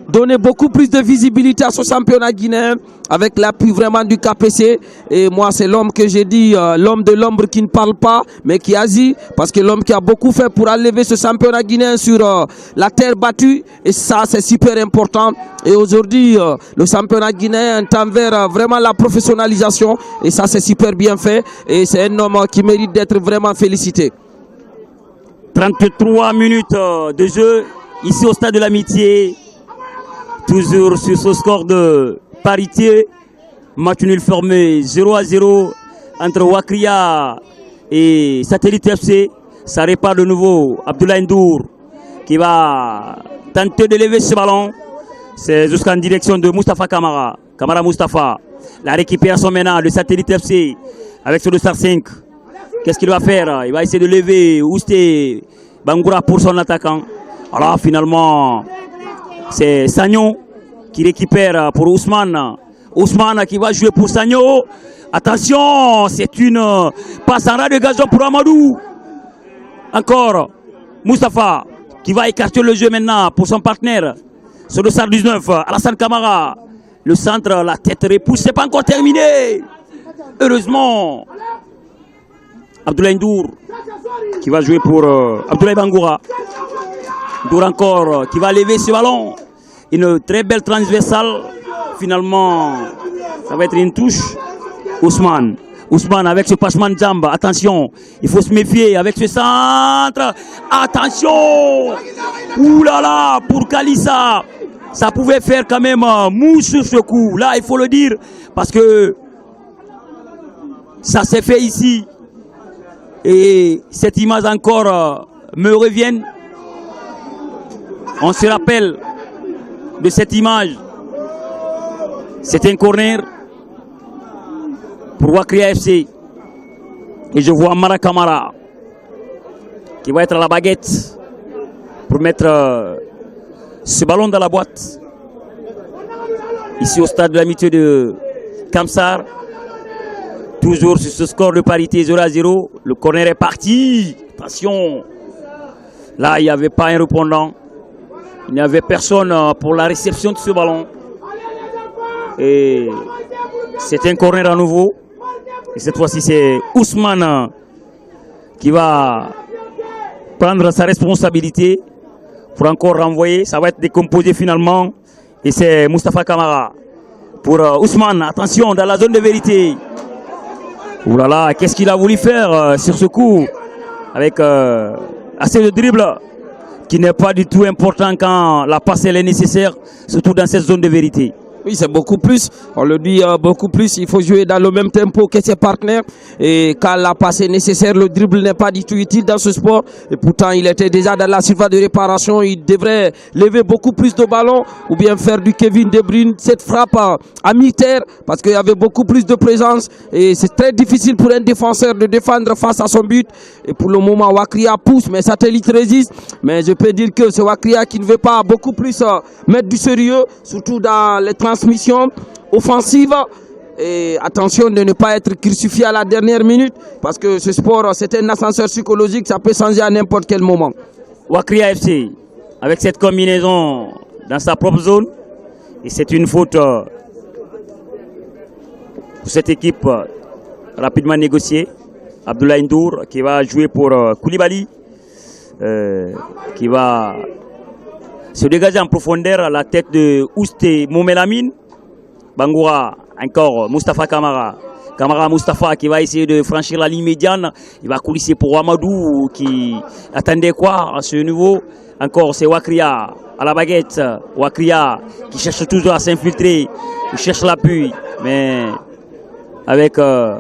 donner beaucoup plus de visibilité à ce championnat guinéen avec l'appui vraiment du KPC. Et moi, c'est l'homme que j'ai dit, l'homme de l'ombre qui ne parle pas, mais qui agit, parce que l'homme qui a beaucoup fait pour enlever ce championnat guinéen sur la terre battue, et ça, c'est super important. Et aujourd'hui, le championnat guinéen tend vers vraiment la professionnalisation, et ça, c'est super bien fait, et c'est un homme qui mérite d'être vraiment félicité. 33 minutes de jeu ici au stade de l'Amitié, toujours sur ce score de parité, match nul fermé 0-0 entre Wakria et Satellite FC. Ça répare de nouveau Abdoulaye Ndour qui va tenter de lever ce ballon. C'est jusqu'en direction de Moustapha Kamara. Kamara Moustapha, la récupération maintenant de Satellite FC avec ce 2-5. Qu'est-ce qu'il va faire? Il va essayer de lever Ousté Bangoura pour son attaquant. Alors finalement, c'est Sagnon qui récupère pour Ousmane. Ousmane qui va jouer pour Sagnon. Attention, c'est une passe en ras de gazon pour Amadou. Encore Moustapha qui va écarter le jeu maintenant pour son partenaire. Sur le SAR 19, Alassane Kamara. Le centre, la tête repousse, c'est pas encore terminé. Heureusement. Abdoulaye Ndour qui va jouer pour Abdoulaye Bangoura. Ndour encore qui va lever ce ballon. Une très belle transversale. Finalement, ça va être une touche. Ousmane. Ousmane avec ce passement de jambe. Attention, il faut se méfier avec ce centre. Attention. Ouh là là, pour Kalissa. Ça pouvait faire quand même mouche sur ce coup. Là, il faut le dire. Parce que ça s'est fait ici. Et cette image encore me revient. On se rappelle de cette image. C'est un corner pour Wakria FC. Et je vois Mara Kamara qui va être à la baguette pour mettre ce ballon dans la boîte. Ici au stade de l'Amitié de Kamsar. Toujours sur ce score de parité 0-0. Le corner est parti. Attention. Là, il n'y avait pas un répondant. Il n'y avait personne pour la réception de ce ballon. Et c'est un corner à nouveau. Et cette fois-ci, c'est Ousmane qui va prendre sa responsabilité pour encore renvoyer. Ça va être décomposé finalement. Et c'est Moustapha Kamara pour Ousmane. Attention, dans la zone de vérité. Ouh là là, qu'est-ce qu'il a voulu faire sur ce coup avec assez de dribble qui n'est pas du tout important quand la passe elle est nécessaire, surtout dans cette zone de vérité. Oui, c'est beaucoup plus. On le dit beaucoup plus. Il faut jouer dans le même tempo que ses partenaires. Et quand la passe est nécessaire, le dribble n'est pas du tout utile dans ce sport. Et pourtant, il était déjà dans la surface de réparation. Il devrait lever beaucoup plus de ballons ou bien faire du Kevin De Bruyne. Cette frappe à mi-terre parce qu'il y avait beaucoup plus de présence. Et c'est très difficile pour un défenseur de défendre face à son but. Et pour le moment, Wakria pousse, mais Satellite résiste. Mais je peux dire que c'est Wakria qui ne veut pas beaucoup plus mettre du sérieux, surtout dans les transmission offensive. Et attention de ne pas être crucifié à la dernière minute parce que ce sport c'est un ascenseur psychologique, ça peut changer à n'importe quel moment. Wakria FC avec cette combinaison dans sa propre zone et c'est une faute pour cette équipe rapidement négociée. Abdoulaye Ndour qui va jouer pour Koulibaly qui va se dégager en profondeur à la tête de Ousté Momelamine. Bangoura, encore Moustapha Kamara. Kamara Mustafa qui va essayer de franchir la ligne médiane. Il va coulisser pour Amadou qui attendait quoi à ce niveau. Encore c'est Wakria à la baguette. Wakria qui cherche toujours à s'infiltrer. Il cherche l'appui. Mais avec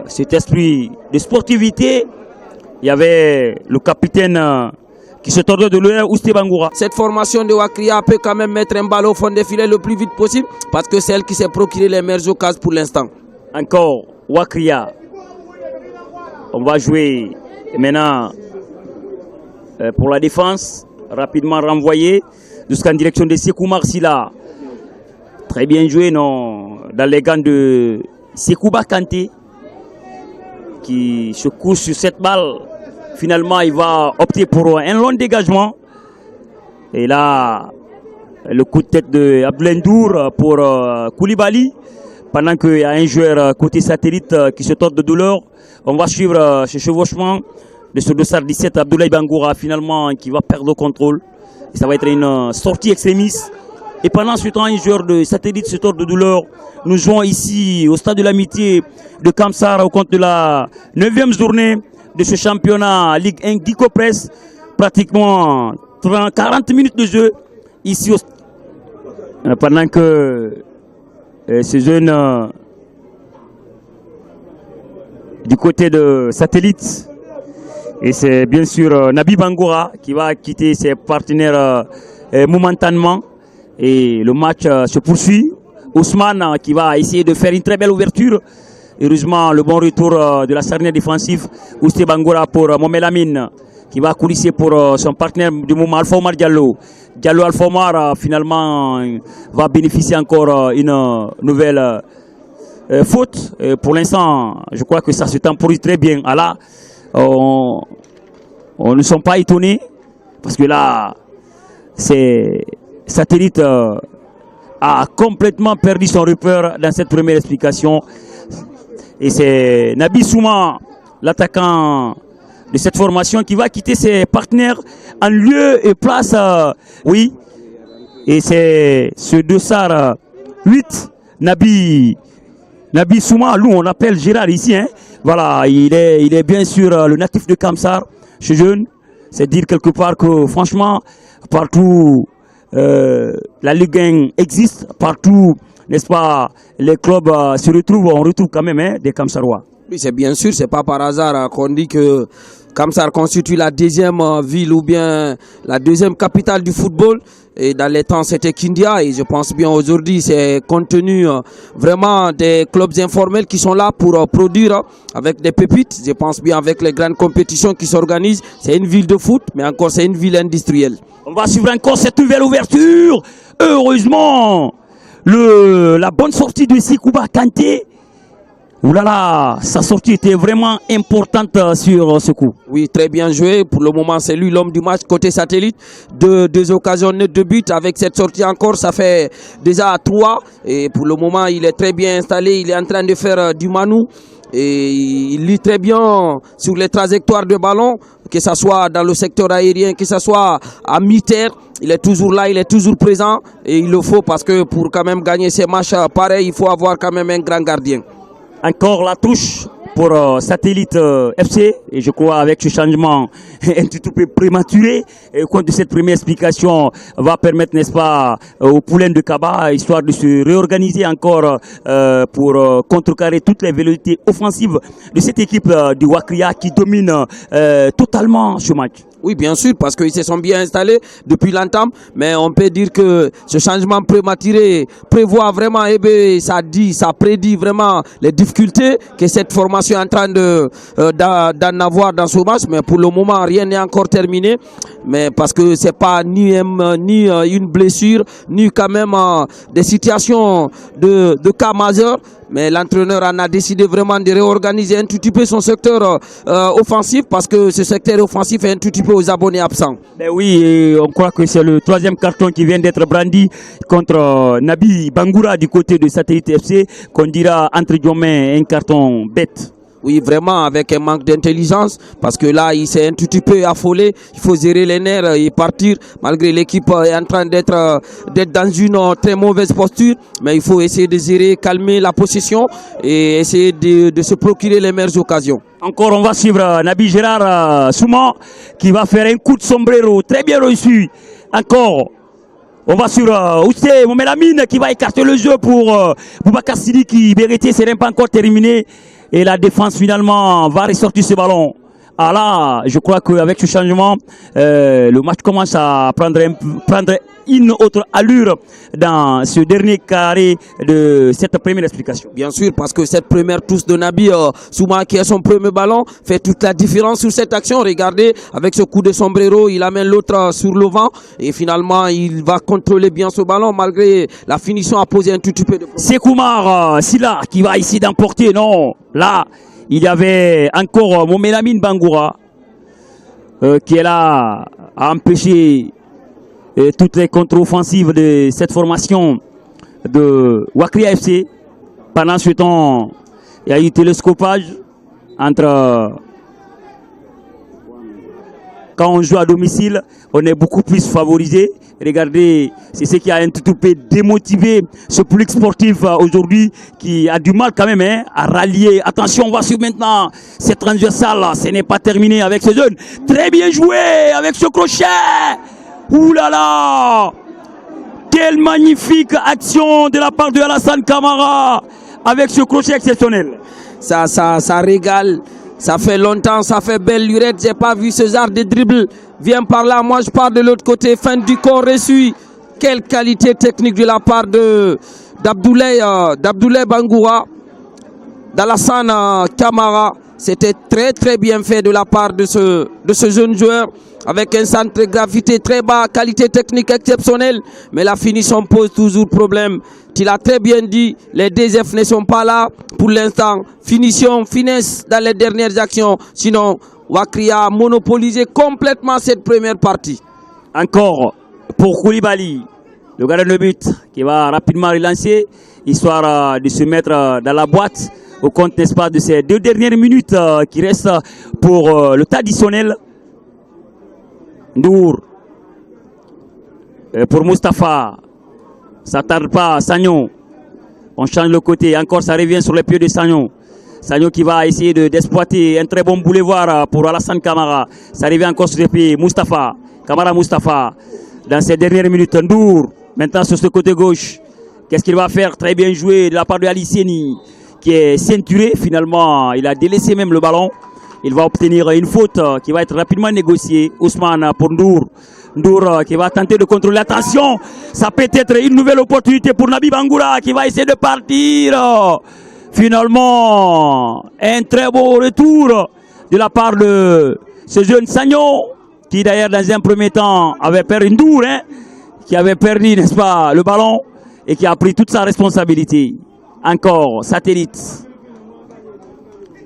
cet esprit de sportivité, il y avait le capitaine qui se tordait de l'heure, Ousté Bangoura. Cette formation de Wakria peut quand même mettre un ballon au fond des filets le plus vite possible parce que c'est elle qui s'est procuré les meilleures occasions pour l'instant. Encore Wakria. On va jouer maintenant pour la défense. Rapidement renvoyé jusqu'en direction de Sekou Marsila. Très bien joué non, dans les gants de Sekouba Kanté qui se couche sur cette balle. Finalement, il va opter pour un long dégagement. Et là, le coup de tête de Abdoulaye Ndour pour Koulibaly. Pendant qu'il y a un joueur côté satellite qui se tord de douleur. On va suivre ce chevauchement de ce dossard 17, Abdoulaye Bangoura, finalement, qui va perdre le contrôle. Et ça va être une sortie extrémiste. Et pendant ce temps, un joueur de satellite se tord de douleur. Nous jouons ici au stade de l'amitié de Kamsar au compte de la 9e journée de ce championnat Ligue 1 Guico Press. Pratiquement 40 minutes de jeu ici pendant que ces jeunes du côté de satellite. Et c'est bien sûr Nabi Bangoura qui va quitter ses partenaires momentanément. Et le match se poursuit. Ousmane qui va essayer de faire une très belle ouverture. Heureusement, le bon retour de la charnière défensive. Ousté Bangoura pour Mohamed Lamine qui va coulisser pour son partenaire du moment Alpha Omar Diallo. Diallo Alpha Omar finalement va bénéficier encore une nouvelle faute. Pour l'instant, je crois que ça se temporise très bien. Là, on ne sont pas étonnés parce que là, c'est Satellite a complètement perdu son repère dans cette première explication. Et c'est Nabi Souma, l'attaquant de cette formation, qui va quitter ses partenaires en lieu et place. Oui, et c'est ce dossard 8, Nabi Souma, nous on l'appelle Gérard ici. Hein. Voilà, il est bien sûr le natif de Kamsar, ce jeune. C'est dire quelque part que franchement, partout la Ligue 1 existe, partout, n'est-ce pas, les clubs se retrouvent, on retrouve quand même des Kamsarois. Oui, c'est bien sûr, c'est pas par hasard qu'on dit que Kamsar constitue la deuxième ville ou bien la deuxième capitale du football. Et dans les temps, c'était Kindia. Et je pense bien aujourd'hui, c'est compte tenu vraiment des clubs informels qui sont là pour produire avec des pépites. Je pense bien avec les grandes compétitions qui s'organisent. C'est une ville de foot, mais encore c'est une ville industrielle. On va suivre encore cette nouvelle ouverture. Heureusement, la bonne sortie de Sekouba Kanté. Oulala, sa sortie était vraiment importante sur ce coup. Oui, très bien joué. Pour le moment, c'est lui l'homme du match côté satellite. Deux occasions nettes de but. Avec cette sortie encore, ça fait déjà 3. Et pour le moment, il est très bien installé. Il est en train de faire du manou. Et il lit très bien sur les trajectoires de ballon, que ce soit dans le secteur aérien, que ce soit à mi-terre. Il est toujours là, il est toujours présent. Et il le faut parce que pour quand même gagner ces matchs pareils, il faut avoir quand même un grand gardien. Encore la touche pour Satellite FC, et je crois avec ce changement un tout peu prématuré, et compte de cette première explication va permettre, n'est-ce pas, au Poulain de Kaba, histoire de se réorganiser encore pour contrecarrer toutes les velléités offensives de cette équipe du Wakria qui domine totalement ce match. Oui, bien sûr, parce qu'ils se sont bien installés depuis l'entame, mais on peut dire que ce changement prématuré prévoit vraiment, ça prédit vraiment les difficultés que cette formation est en train d'en avoir dans ce match, mais pour le moment, rien n'est encore terminé, mais parce que c'est pas ni une blessure, ni quand même des situations de cas majeurs. Mais l'entraîneur en a décidé vraiment de réorganiser un tout petit peu son secteur offensif parce que ce secteur offensif est un tout petit peu aux abonnés absents. Ben oui, et on croit que c'est le 3e carton qui vient d'être brandi contre Nabi Bangoura du côté de Satellite FC, qu'on dira entre guillemets un carton bête. Oui, vraiment avec un manque d'intelligence parce que là, il s'est un tout petit peu affolé. Il faut gérer les nerfs et partir malgré l'équipe est en train d'être dans une très mauvaise posture. Mais il faut essayer de gérer, calmer la possession et essayer de se procurer les meilleures occasions. Encore, on va suivre Nabi Gérard Souma qui va faire un coup de sombrero très bien reçu. Encore. On va sur Oussé Momelamine qui va écarter le jeu pour Boubacar Sidi qui vérité, c'est même pas encore terminé. Et la défense finalement va ressortir ce ballon. Ah là, je crois qu'avec ce changement, le match commence à prendre une autre allure dans ce dernier carré de cette première explication. Bien sûr, parce que cette première touche de Nabi Souma qui est son premier ballon fait toute la différence sur cette action. Regardez, avec ce coup de sombrero, il amène l'autre sur le vent et finalement il va contrôler bien ce ballon malgré la finition a posé un tout petit peu de problème. C'est Koumar Silla qui va essayer d'emporter, non, là. Il y avait encore Momelamine Bangoura qui est là à empêcher toutes les contre-offensives de cette formation de Wakria FC. Pendant ce temps, il y a eu télescopage entre... Quand on joue à domicile, on est beaucoup plus favorisé. Regardez, c'est ce qui a un tout peu démotivé ce public sportif aujourd'hui qui a du mal quand même à rallier. Attention, on va suivre maintenant cette transversale. Ce n'est pas terminé avec ce jeune. Très bien joué avec ce crochet. Ouh là là! Quelle magnifique action de la part de Alassane Camara avec ce crochet exceptionnel. Ça régale. Ça fait longtemps, ça fait belle lurette. J'ai pas vu ce genre de dribble. Viens par là, moi je pars de l'autre côté. Fin du corps reçu. Quelle qualité technique de la part d'Abdoulaye Bangoura, d'Alassane Camara. C'était très bien fait de la part de ce jeune joueur. Avec un centre de gravité très bas, qualité technique exceptionnelle. Mais la finition pose toujours problème. Tu l'as très bien dit, les DF ne sont pas là pour l'instant. Finition, finesse dans les dernières actions. Sinon, Wakria a monopolisé complètement cette première partie. Encore pour Koulibaly, le gardien de but qui va rapidement relancer, histoire de se mettre dans la boîte au compte, n'est-ce pas, de ces 2 dernières minutes qui restent pour le temps additionnel. Ndour pour Mustapha, ça tarde pas. Sagnon, on change le côté, encore ça revient sur les pieds de Sagnon. Sagnon qui va essayer d'exploiter un très bon boulevard pour Alassane Camara. Ça revient encore sur les pieds. Mustapha, Camara Mustapha, dans ces dernières minutes. Ndour, maintenant sur ce côté gauche, qu'est-ce qu'il va faire? Très bien joué de la part de Ali Seni qui est ceinturé. Finalement, il a délaissé même le ballon. Il va obtenir une faute qui va être rapidement négociée. Ousmane pour Ndour. Ndour qui va tenter de contrôler. Attention, ça peut être une nouvelle opportunité pour Nabi Bangoura qui va essayer de partir. Finalement, un très beau retour de la part de ce jeune Sagnon qui d'ailleurs dans un premier temps avait perdu Ndour, qui avait perdu, n'est-ce pas, le ballon et qui a pris toute sa responsabilité. Encore, satellite.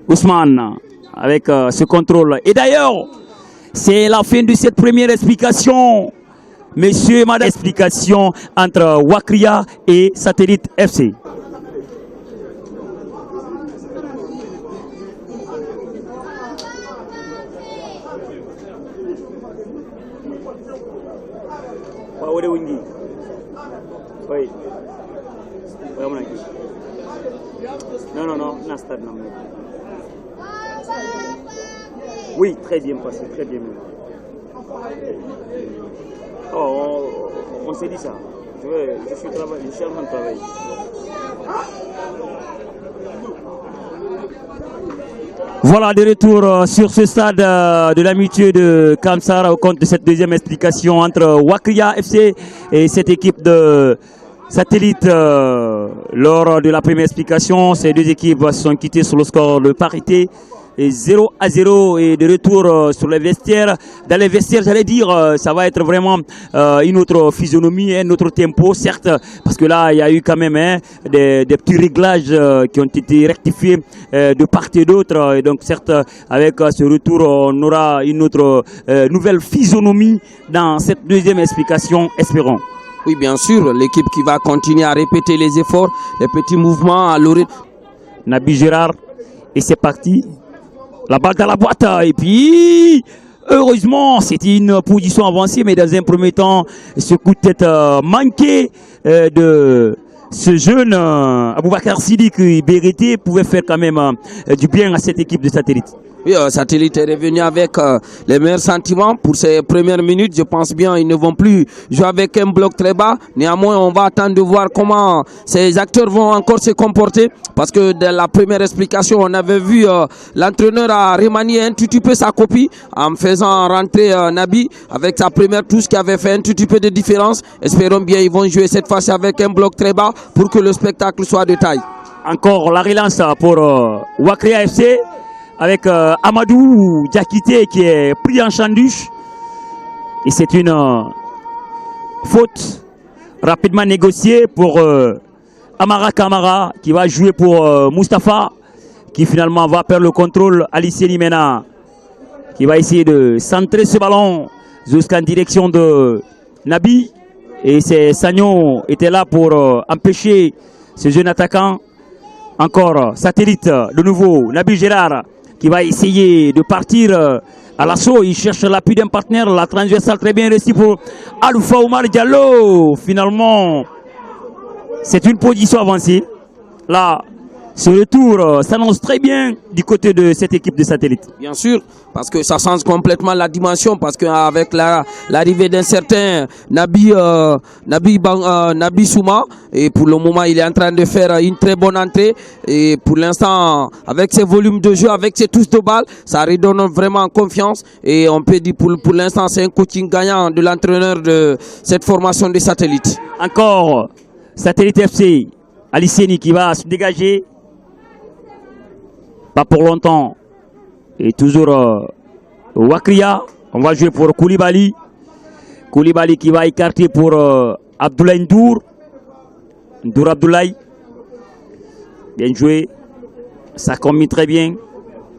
Ousmane avec ce contrôle. Et d'ailleurs, c'est la fin de cette première explication. Messieurs, madame, explication entre Wakria et Satellite FC. Non, l'instade, non. Oui, très bien passé, très bien. Oh, on s'est dit ça. Je suis en train de travailler. Voilà, de retour sur ce stade de l'amitié de Kamsara au compte de cette deuxième explication entre Wakria FC et cette équipe de Satellite. Lors de la première explication, ces deux équipes se sont quittées sur le score de parité. Et 0-0 et de retour sur les vestiaires. Dans les vestiaires, j'allais dire, ça va être vraiment une autre physionomie, un autre tempo, certes, parce que là, il y a eu quand même des petits réglages qui ont été rectifiés de part et d'autre. Et donc, certes, avec ce retour, on aura une autre nouvelle physionomie dans cette deuxième explication, espérons. Oui, bien sûr, l'équipe qui va continuer à répéter les efforts, les petits mouvements à l'oreille. Nabi Gérard Et c'est parti. La balle dans la boîte. Et puis, heureusement, c'était une position avancée, mais dans un premier temps, ce coup de tête manqué de ce jeune Aboubakar Sidi qui Bérété pouvait faire quand même du bien à cette équipe de Satellite. Oui, Satellite est revenu avec les meilleurs sentiments pour ces premières minutes. Je pense bien ils ne vont plus jouer avec un bloc très bas. Néanmoins, on va attendre de voir comment ces acteurs vont encore se comporter. Parce que dans la première explication, on avait vu l'entraîneur a remanié un tout petit peu sa copie en faisant rentrer Nabi avec sa première touche qui avait fait un tout petit peu de différence. Espérons bien ils vont jouer cette fois-ci avec un bloc très bas pour que le spectacle soit de taille. Encore la relance pour Wakria FC. Avec Amadou Diakité qui est pris en chanduche. Et c'est une faute rapidement négociée pour Amara Kamara qui va jouer pour Mustapha qui finalement va perdre le contrôle. Alice Limena qui va essayer de centrer ce ballon jusqu'en direction de Nabi. Et c'est Sagnon était là pour empêcher ce jeune attaquant. Encore Satellite de nouveau. Nabi Gérard qui va essayer de partir à l'assaut. Il cherche l'appui d'un partenaire. La transversale très bien réussie pour Alpha Omar Diallo. Finalement, c'est une position avancée. Là, ce retour s'annonce très bien du côté de cette équipe de Satellite. Bien sûr, parce que ça change complètement la dimension. Parce qu'avec l'arrivée d'un certain Nabi Souma, et pour le moment, il est en train de faire une très bonne entrée. Et pour l'instant, avec ses volumes de jeu, avec ses touches de balle, ça redonne vraiment confiance. Et on peut dire pour l'instant, c'est un coaching gagnant de l'entraîneur de cette formation de Satellite. Encore Satellite FC, Aliceni qui va se dégager. Pas pour longtemps. Et toujours Wakria. On va jouer pour Koulibaly. Koulibaly qui va écarter pour Abdoulaye Ndour. Ndour Abdoulaye. Bien joué. Ça combine très bien.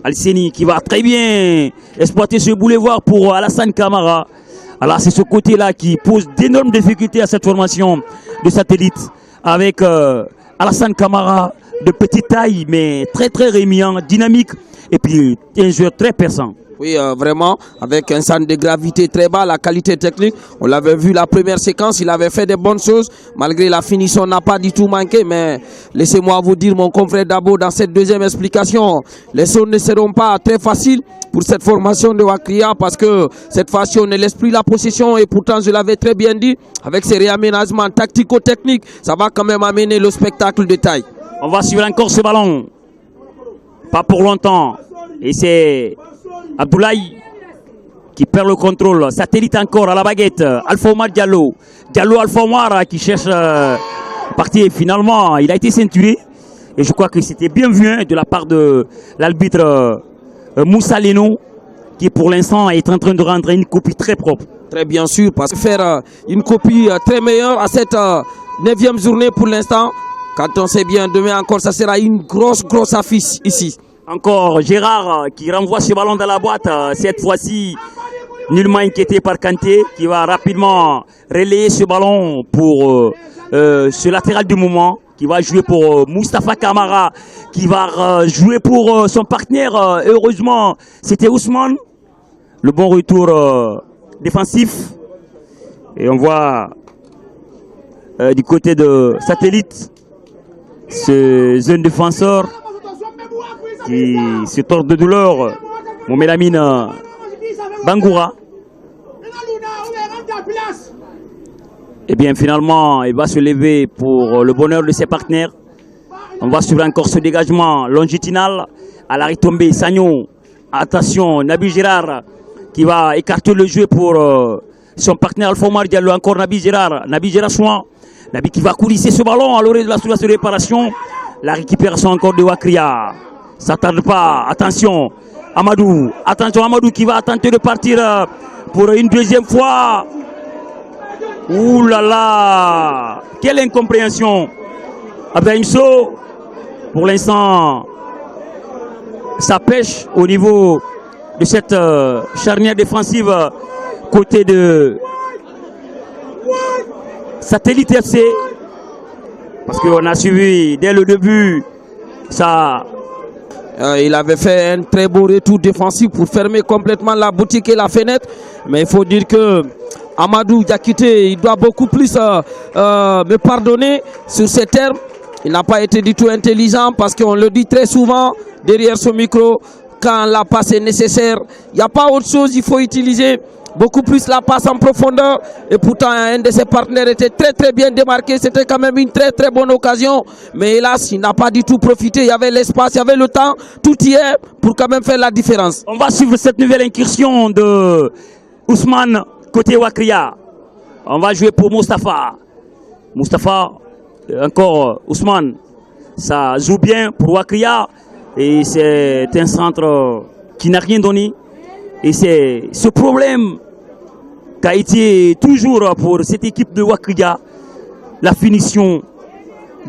Alceni qui va très bien exploiter ce boulevard pour Alassane Kamara. Alors c'est ce côté-là qui pose d'énormes difficultés à cette formation de Satellite. Avec Alassane Kamara de petite taille mais très rémiant, dynamique et puis un joueur très perçant. Oui, vraiment, avec un centre de gravité très bas, la qualité technique. On l'avait vu la première séquence, il avait fait des bonnes choses. Malgré la finition, n'a pas du tout manqué. Mais laissez-moi vous dire, mon confrère Dabo, dans cette deuxième explication, les zones ne seront pas très faciles pour cette formation de Wakria parce que cette fois-ci, on ne laisse plus la possession. Et pourtant, je l'avais très bien dit, avec ces réaménagements tactico-techniques, ça va quand même amener le spectacle de taille. On va suivre encore ce ballon. Pas pour longtemps. Et c'est Abdoulaye qui perd le contrôle. Satellite encore à la baguette. Alpha Omar Diallo. Diallo Alpha Omar qui cherche partie. Finalement, il a été ceinturé. Et je crois que c'était bien vu de la part de l'arbitre Moussa Leno qui pour l'instant est en train de rendre une copie très propre. Très bien sûr, parce que faire une copie très meilleure à cette 9e journée pour l'instant. Quand on sait bien, demain encore, ça sera une grosse affiche ici. Encore Gérard qui renvoie ce ballon dans la boîte. Cette fois-ci, nullement inquiété par Kanté qui va rapidement relayer ce ballon pour ce latéral du moment. Qui va jouer pour Mustapha Kamara. Qui va jouer pour son partenaire. Heureusement, c'était Ousmane. Le bon retour défensif. Et on voit du côté de Satellite. Ce jeune défenseur qui se tord de douleur, Momelamine Bangoura. Et bien finalement, il va se lever pour le bonheur de ses partenaires. On va suivre encore ce dégagement longitudinal à la retombée. Sagnon, attention, Nabi Gérard qui va écarter le jeu pour son partenaire Alpha Omar Diallo. Encore Nabi Gérard soin. Nabi qui va coulisser ce ballon à l'orée de la surface de réparation. La récupération encore de Wakria. Ça ne tarde pas. Attention, Amadou. Attention, Amadou qui va tenter de partir pour une deuxième fois. Ouh là là. Quelle incompréhension. Abrahim Sow, pour l'instant, ça pêche au niveau de cette charnière défensive côté de Satellite FC, parce qu'on a suivi dès le début ça. Il avait fait un très beau retour défensif pour fermer complètement la boutique et la fenêtre. Mais il faut dire que Amadou Diakité, il doit beaucoup plus me pardonner sur ces termes. Il n'a pas été du tout intelligent parce qu'on le dit très souvent derrière ce micro, quand la passe est nécessaire, il n'y a pas autre chose, il faut utiliser beaucoup plus la passe en profondeur. Et pourtant, un de ses partenaires était très très bien démarqué. C'était quand même une très très bonne occasion. Mais hélas, il n'a pas du tout profité. Il y avait l'espace, il y avait le temps. Tout y est pour quand même faire la différence. On va suivre cette nouvelle incursion de Ousmane côté Wakria. On va jouer pour Moustapha. Moustapha, encore Ousmane. Ça joue bien pour Wakria. Et c'est un centre qui n'a rien donné. Et c'est ce problème qu'a été toujours pour cette équipe de Wakria, la finition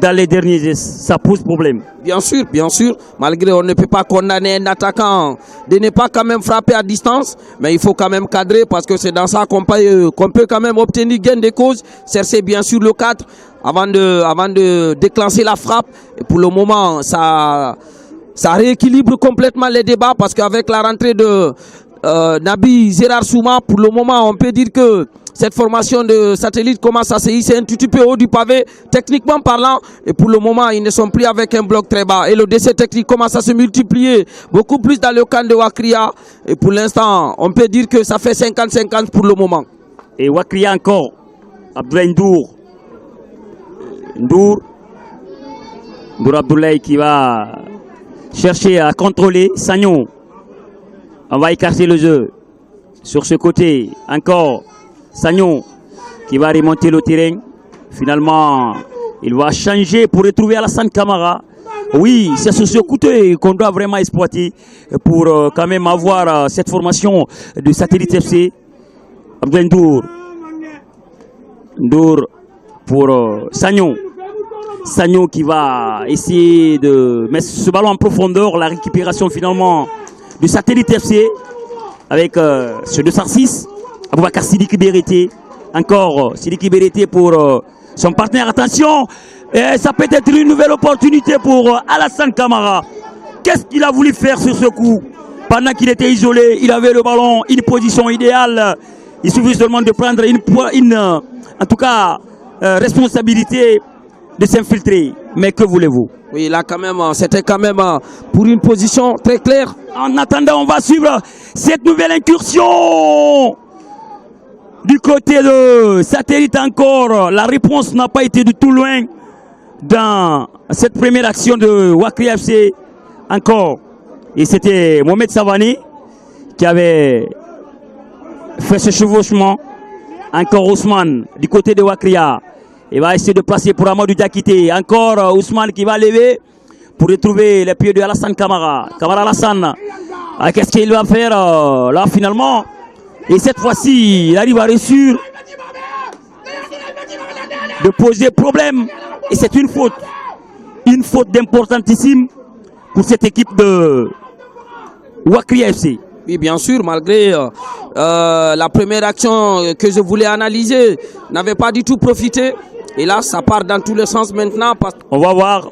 dans les derniers gestes, ça pose problème. Bien sûr, malgré on ne peut pas condamner un attaquant de ne pas quand même frapper à distance, mais il faut quand même cadrer parce que c'est dans ça qu'on peut quand même obtenir gain de cause, chercher bien sûr le cadre avant de déclencher la frappe. Et pour le moment, ça rééquilibre complètement les débats parce qu'avec la rentrée de Nabi Gérard Souma, pour le moment, on peut dire que cette formation de satellite commence à se hisser un tout petit peu haut du pavé, techniquement parlant. Et pour le moment, ils ne sont plus avec un bloc très bas. Et le décès technique commence à se multiplier beaucoup plus dans le camp de Wakria. Et pour l'instant, on peut dire que ça fait 50-50 pour le moment. Et Wakria encore, Abdoulaye Ndour Abdoulaye qui va chercher à contrôler Sagnon. On va écarter le jeu. Sur ce côté, encore Sagnon qui va remonter le terrain. Finalement, il va changer pour retrouver Alassane Camara. Oui, c'est sur ce côté qu'on doit vraiment exploiter pour quand même avoir cette formation de Satellite FC. Abdoulaye Ndour pour Sagnon. Sagnon qui va essayer de mettre ce ballon en profondeur. La récupération finalement du Satellite FC avec ce 206. Aboubakar Sidiki Berete. Encore Sidiki Berete pour son partenaire. Attention, et ça peut être une nouvelle opportunité pour Alassane Camara. Qu'est-ce qu'il a voulu faire sur ce coup? Pendant qu'il était isolé, il avait le ballon, une position idéale. Il suffit seulement de prendre en tout cas, responsabilité de s'infiltrer. Mais que voulez-vous? Oui, là quand même, c'était quand même pour une position très claire. En attendant, on va suivre cette nouvelle incursion du côté de Satellite encore. La réponse n'a pas été du tout loin dans cette première action de Wakria FC encore. Et c'était Mohamed Savani qui avait fait ce chevauchement. Encore Ousmane du côté de Wakria. Il va essayer de placer pour Amadou Diakité. Encore Ousmane qui va lever pour retrouver les pieds de Alassane Camara. Camara Alassane. Qu'est-ce qu'il va faire là finalement? Et cette fois-ci, il arrive à réussir de poser problème. Et c'est une faute. Une faute d'importantissime pour cette équipe de Wakria FC. Oui, bien sûr, malgré la première action que je voulais analyser, n'avait pas du tout profité. Et là, ça part dans tous les sens maintenant. On va voir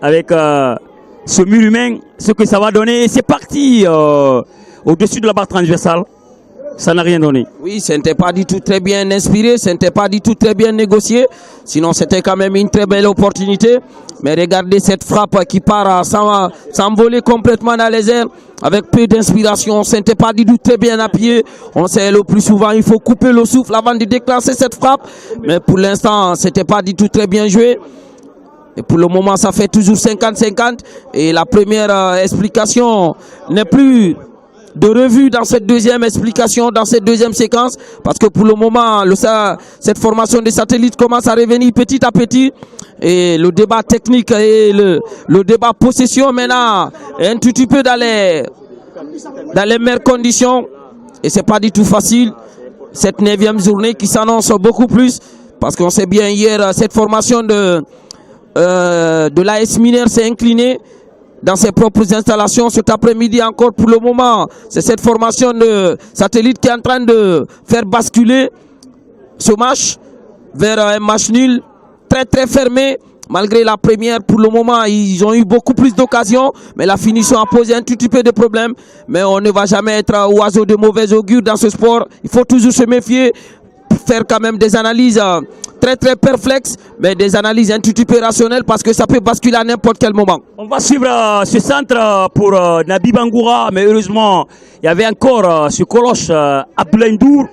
avec ce mur humain ce que ça va donner. C'est parti au-dessus de la barre transversale. Ça n'a rien donné. Oui, ce n'était pas du tout très bien inspiré, ce n'était pas du tout très bien négocié. Sinon, c'était quand même une très belle opportunité. Mais regardez cette frappe qui part s'envoler complètement dans les airs avec peu d'inspiration. Ce n'était pas du tout très bien appuyé. On sait le plus souvent, il faut couper le souffle avant de déclencher cette frappe. Mais pour l'instant, ce n'était pas du tout très bien joué. Et pour le moment, ça fait toujours 50-50. Et la première explication n'est plus de revue dans cette deuxième explication, dans cette deuxième séquence, parce que pour le moment, cette formation des satellites commence à revenir petit à petit, et le débat technique et le débat possession maintenant est un tout petit peu dans les meilleures conditions, et c'est pas du tout facile, cette 9e journée qui s'annonce beaucoup plus, parce qu'on sait bien hier, cette formation de l'AS Mineur s'est inclinée dans ses propres installations. Cet après-midi encore, pour le moment, c'est cette formation de satellite qui est en train de faire basculer ce match vers un match nul très très fermé malgré la première, pour le moment, ils ont eu beaucoup plus d'occasions, mais la finition a posé un tout petit peu de problèmes. Mais on ne va jamais être oiseau de mauvais augure dans ce sport. Il faut toujours se méfier, faire quand même des analyses très très perplexes, mais des analyses un tout petit peu rationnelles parce que ça peut basculer à n'importe quel moment. On va suivre ce centre pour Nabi Bangoura, mais heureusement, il y avait encore ce colosse Abdoulaye Ndour,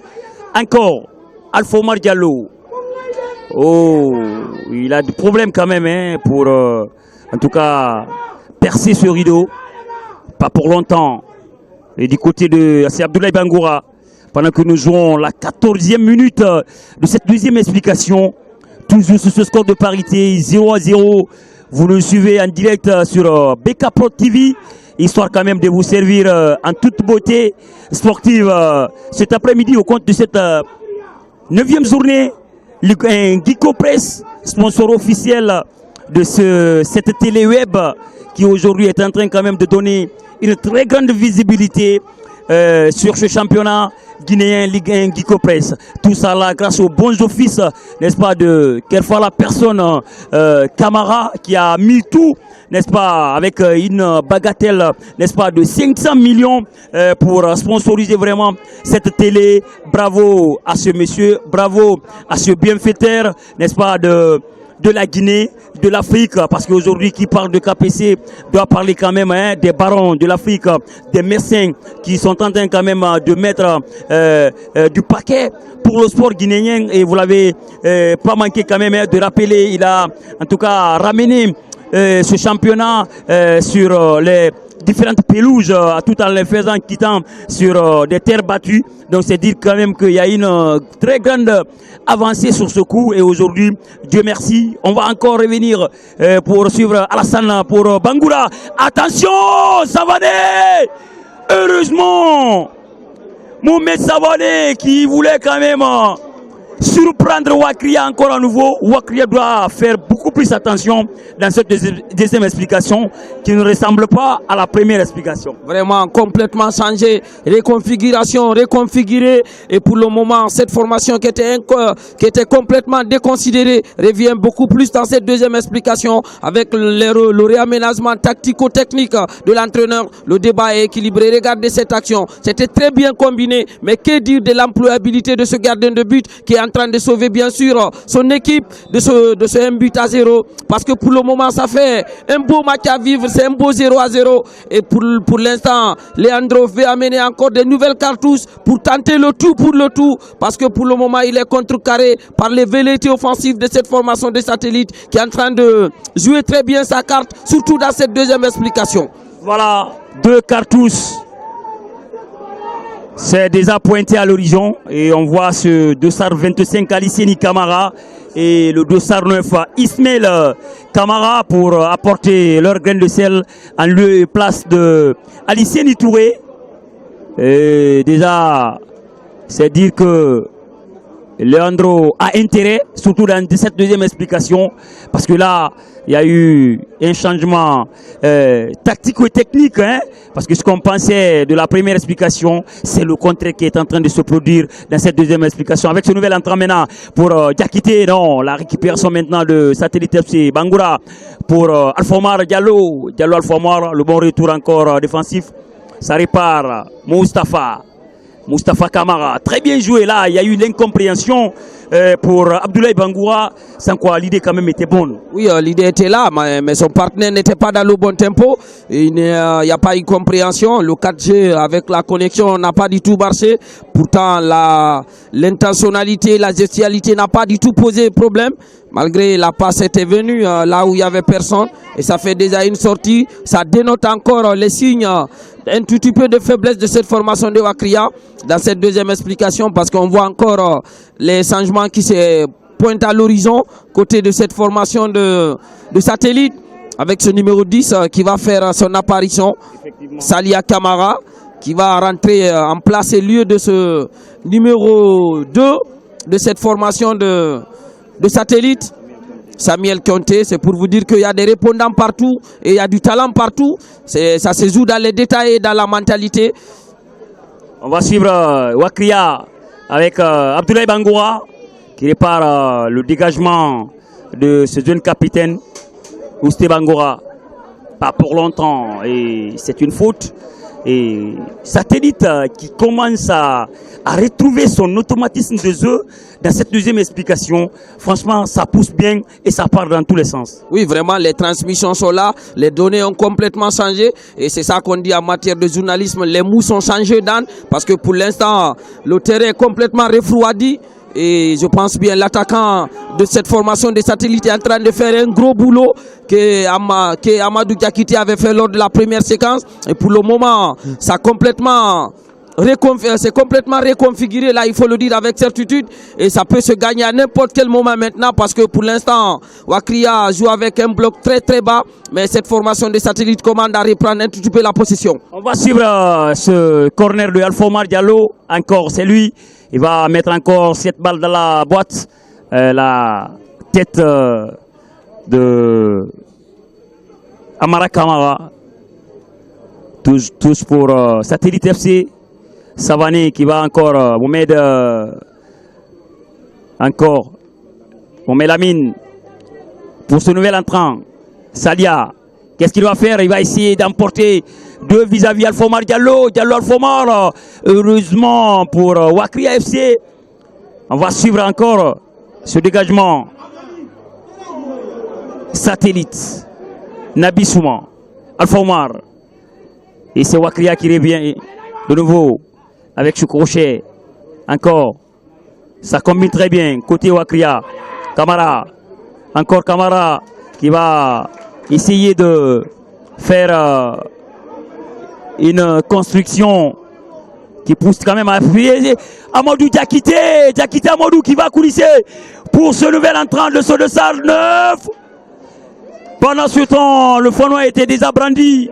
encore Alpha Omar Diallo. Oh, il a des problèmes quand même hein, pour, en tout cas, percer ce rideau. Pas pour longtemps. Et du côté de c'est Abdoulaye Bangoura, pendant que nous jouons la 14e minute de cette deuxième explication. Toujours sur ce score de parité, 0-0. Vous nous suivez en direct sur BK Pro TV, histoire quand même de vous servir en toute beauté sportive cet après-midi au compte de cette 9e journée. Geeko Press, sponsor officiel de cette télé web qui aujourd'hui est en train quand même de donner une très grande visibilité sur ce championnat guinéen Ligue 1 Geeko Press. Tout ça là grâce aux bons offices, n'est-ce pas, de quelquefois la personne Camara qui a mis tout, n'est-ce pas, avec une bagatelle, n'est-ce pas, de 500 millions pour sponsoriser vraiment cette télé. Bravo à ce monsieur, bravo à ce bienfaiteur, n'est-ce pas, de la Guinée, de l'Afrique, parce qu'aujourd'hui qui parle de KPC doit parler quand même hein, des barons de l'Afrique, des médecins qui sont en train quand même de mettre du paquet pour le sport guinéen, et vous l'avez pas manqué quand même hein, de rappeler, il a en tout cas ramené ce championnat sur les différentes pelouses, tout en les faisant quittant sur des terres battues. Donc c'est dire quand même qu'il y a une très grande avancée sur ce coup, et aujourd'hui, Dieu merci, on va encore revenir pour suivre Alassane pour Bangoura. Attention, Savané, heureusement, Mohamed Savané qui voulait quand même surprendre Wakria encore à nouveau. Wakria doit faire beaucoup plus attention dans cette deuxième explication qui ne ressemble pas à la première explication. Vraiment complètement changé, réconfiguration, réconfiguré, et pour le moment cette formation qui était complètement déconsidérée revient beaucoup plus dans cette deuxième explication avec le réaménagement tactico-technique de l'entraîneur. Le débat est équilibré. Regardez cette action, c'était très bien combiné, mais que dire de l'employabilité de ce gardien de but qui est en train de sauver bien sûr son équipe de ce 1 but à 0, parce que pour le moment ça fait un beau match à vivre, c'est un beau 0-0, et pour l'instant Leandro veut amener encore de nouvelles cartouches pour tenter le tout pour le tout, parce que pour le moment il est contrecarré par les velléités offensives de cette formation de satellite qui est en train de jouer très bien sa carte, surtout dans cette deuxième explication. Voilà, 2 cartouches. C'est déjà pointé à l'horizon et on voit ce dossard 25 Aliceni Camara et le dossard 9 Ismaël Camara pour apporter leur grain de sel en lieu et place de Aliceni Touré. Et déjà, c'est dire que Leandro a intérêt, surtout dans cette deuxième explication, parce que là, il y a eu un changement tactico-technique, hein, parce que ce qu'on pensait de la première explication, c'est le contraire qui est en train de se produire dans cette deuxième explication. Avec ce nouvel entrant maintenant pour Diakité, non, la récupération maintenant de Satellite FC Bangoura pour Alpha Omar Diallo, Alpha Omar, le bon retour encore défensif, ça répare Moustapha Camara, très bien joué là, il y a eu l'incompréhension pour Abdoulaye Bangoura, sans quoi l'idée quand même était bonne. Oui, l'idée était là, mais son partenaire n'était pas dans le bon tempo, il n'y a pas eu compréhension, le 4G avec la connexion n'a pas du tout marché, pourtant l'intentionnalité, la gestualité n'a pas du tout posé problème, malgré la passe était venue là où il n'y avait personne, et ça fait déjà une sortie, ça dénote encore les signes un tout petit peu de faiblesse de cette formation de Wakria dans cette deuxième explication, parce qu'on voit encore les changements qui se pointent à l'horizon côté de cette formation de satellite avec ce numéro 10 qui va faire son apparition, Salia Camara, qui va rentrer en place et lieu de ce numéro 2 de cette formation de satellite. Samuel Konté, c'est pour vous dire qu'il y a des répondants partout et il y a du talent partout. Ça se joue dans les détails et dans la mentalité. On va suivre Wakria avec Abdoulaye Bangoura qui répare le dégagement de ce jeune capitaine, Ousté Bangura. Pas pour longtemps, et c'est une faute. Et Satellite qui commence à retrouver son automatisme de jeu dans cette deuxième explication. Franchement, ça pousse bien et ça part dans tous les sens. Oui, vraiment, les transmissions sont là, les données ont complètement changé et c'est ça qu'on dit en matière de journalisme, les mots ont changé, Dan, parce que pour l'instant, le terrain est complètement refroidi. Et je pense bien l'attaquant de cette formation des Satellites est en train de faire un gros boulot que Amadou Diakité avait fait lors de la première séquence. Et pour le moment, c'est complètement reconfiguré, là il faut le dire avec certitude. Et ça peut se gagner à n'importe quel moment maintenant parce que pour l'instant, Wakria joue avec un bloc très très bas. Mais cette formation des Satellites commande à reprendre un tout petit peu la possession. On va suivre ce corner de Alpha Omar Diallo. Encore, c'est lui. Il va mettre encore cette balle dans la boîte. La tête de Amara Kamara. Touche pour Satellite FC. Savané qui va encore. Encore. Mohamed Lamine. Pour ce nouvel entrant. Salia. Qu'est-ce qu'il va faire? Il va essayer d'emporter deux vis-à-vis Alpha Omar Diallo. Diallo Alpha Omar. Heureusement pour Wakria FC. On va suivre encore ce dégagement. Satellite. Nabi Souma. Alpha Omar. Et c'est Wakria qui revient de nouveau avec ce crochet. Encore. Ça combine très bien. Côté Wakria. Kamara. Encore Kamara qui va essayer de faire une construction qui pousse quand même à appuyer. Amadou Diakité. Diakité Amadou qui va coulisser pour ce nouvel entrant de Sodesar 9. Pendant ce temps, le Fanois était déjà brandi.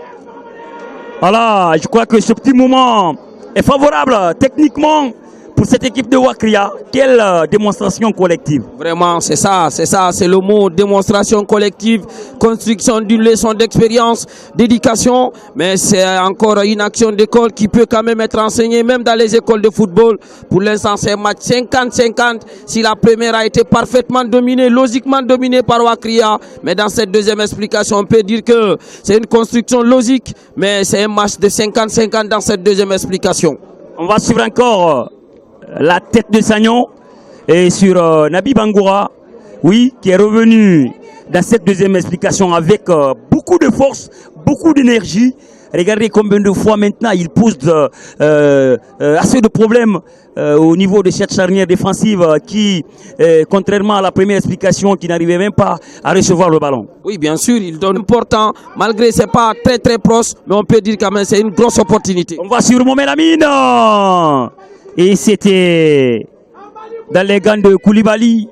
Voilà, je crois que ce petit moment est favorable techniquement pour cette équipe de Wakria. Quelle démonstration collective. Vraiment, c'est ça, c'est le mot démonstration collective, construction d'une leçon d'expérience, d'éducation, mais c'est encore une action d'école qui peut quand même être enseignée même dans les écoles de football. Pour l'instant, c'est un match 50-50. Si la première a été parfaitement dominée, logiquement dominée par Wakria, mais dans cette deuxième explication, on peut dire que c'est une construction logique, mais c'est un match de 50-50 dans cette deuxième explication. On va suivre encore la tête de Sagnon et sur Nabi Bangura, oui, qui est revenu dans cette deuxième explication avec beaucoup de force, beaucoup d'énergie. Regardez combien de fois maintenant il pose assez de problèmes au niveau de cette charnière défensive qui, contrairement à la première explication, qui n'arrivait même pas à recevoir le ballon. Oui, bien sûr, il donne important, malgré c'est pas très très proche, mais on peut dire quand même c'est une grosse opportunité. On va sur Mohamed Lamine. Et c'était dans les gants de Koulibaly.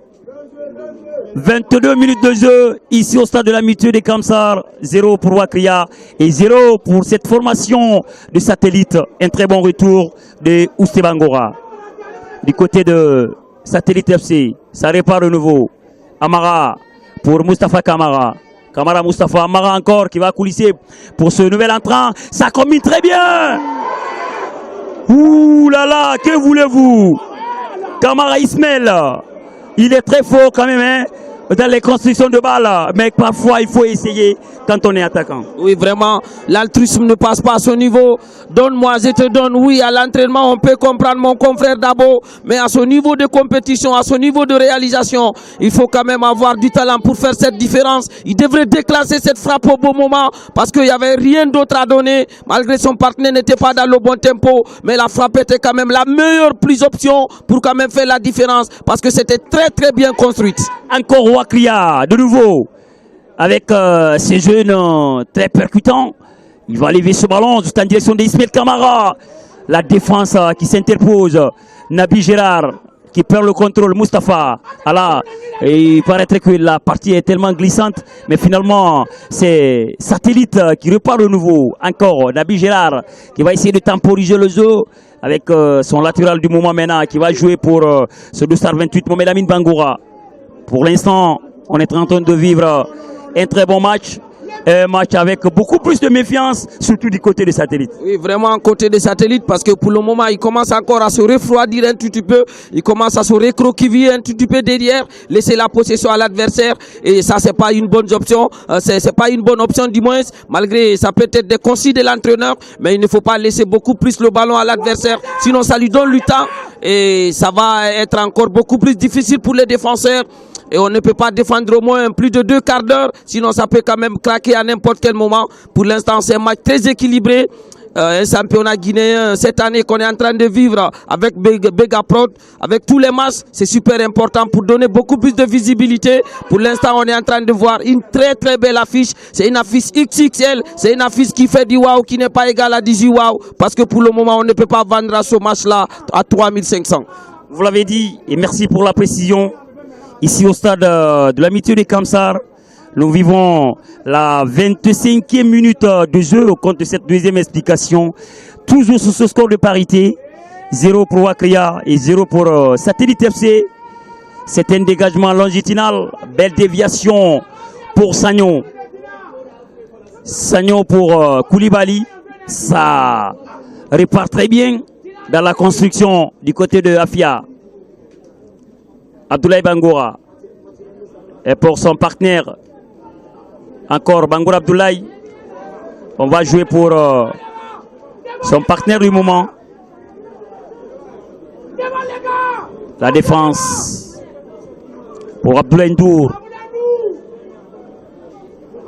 22 minutes de jeu ici au stade de l'amitié de Kamsar. 0 pour Wakria et 0 pour cette formation de Satellite. Un très bon retour de Ousté Bangura. Du côté de Satellite FC, ça répare de nouveau. Amara pour Moustapha Kamara. Kamara Moustapha, Amara encore qui va coulisser pour ce nouvel entrant. Ça combine très bien. Ouh là là, que voulez-vous? Kamara Ismail, il est très fort quand même, hein, dans les constructions de balles, mais parfois il faut essayer quand on est attaquant. Oui, vraiment, l'altruisme ne passe pas à ce niveau. Donne-moi, je te donne. Oui, à l'entraînement, on peut comprendre mon confrère Dabo, mais à ce niveau de compétition, à ce niveau de réalisation, il faut quand même avoir du talent pour faire cette différence. Il devrait déclasser cette frappe au bon moment parce qu'il n'y avait rien d'autre à donner, malgré son partenaire n'était pas dans le bon tempo, mais la frappe était quand même la meilleure plus option pour quand même faire la différence parce que c'était très très bien construite. Encore Wakria, de nouveau, avec ces jeunes très percutants. Il va lever ce ballon juste en direction d'Ismail Kamara. La défense qui s'interpose. Nabi Gérard qui perd le contrôle. Moustapha. Alors, et il paraîtrait que la partie est tellement glissante. Mais finalement, c'est Satellite qui repart de nouveau. Encore Nabi Gérard qui va essayer de temporiser le jeu avec son latéral du moment maintenant qui va jouer pour ce 228 Mohamed Lamine Bangura. Pour l'instant, on est en train de vivre un très bon match. un match avec beaucoup plus de méfiance, surtout du côté des Satellites. Oui, vraiment côté des Satellites, parce que pour le moment, il commence encore à se refroidir un tout petit peu. Il commence à se recroqueviller un tout petit peu derrière, laisser la possession à l'adversaire. Et ça, c'est pas une bonne option. C'est pas une bonne option, du moins, malgré ça peut être des consignes de l'entraîneur, mais il ne faut pas laisser beaucoup plus le ballon à l'adversaire. Sinon, ça lui donne du temps et ça va être encore beaucoup plus difficile pour les défenseurs. Et on ne peut pas défendre au moins plus de 2 quarts d'heure, sinon ça peut quand même craquer à n'importe quel moment. Pour l'instant, c'est un match très équilibré. Un championnat guinéen cette année qu'on est en train de vivre avec Begaprod, avec tous les matchs, c'est super important pour donner beaucoup plus de visibilité. Pour l'instant, on est en train de voir une très très belle affiche. C'est une affiche XXL, c'est une affiche qui fait du wow, qui n'est pas égale à 18 wow, parce que pour le moment, on ne peut pas vendre à ce match-là à 3500. Vous l'avez dit, et merci pour la précision. Ici au stade de l'amitié des Kamsar, nous vivons la 25e minute de jeu au compte de cette deuxième explication. Toujours sur ce score de parité, 0 pour Wakria et 0 pour Satellite FC. C'est un dégagement longitudinal, belle déviation pour Sagnon. Sagnon pour Koulibaly, ça répare très bien dans la construction du côté de Afia. Abdoulaye Bangoura. Et pour son partenaire, encore Bangoura Abdoulaye. On va jouer pour son partenaire du moment. La défense pour Abdoulaye Ndour.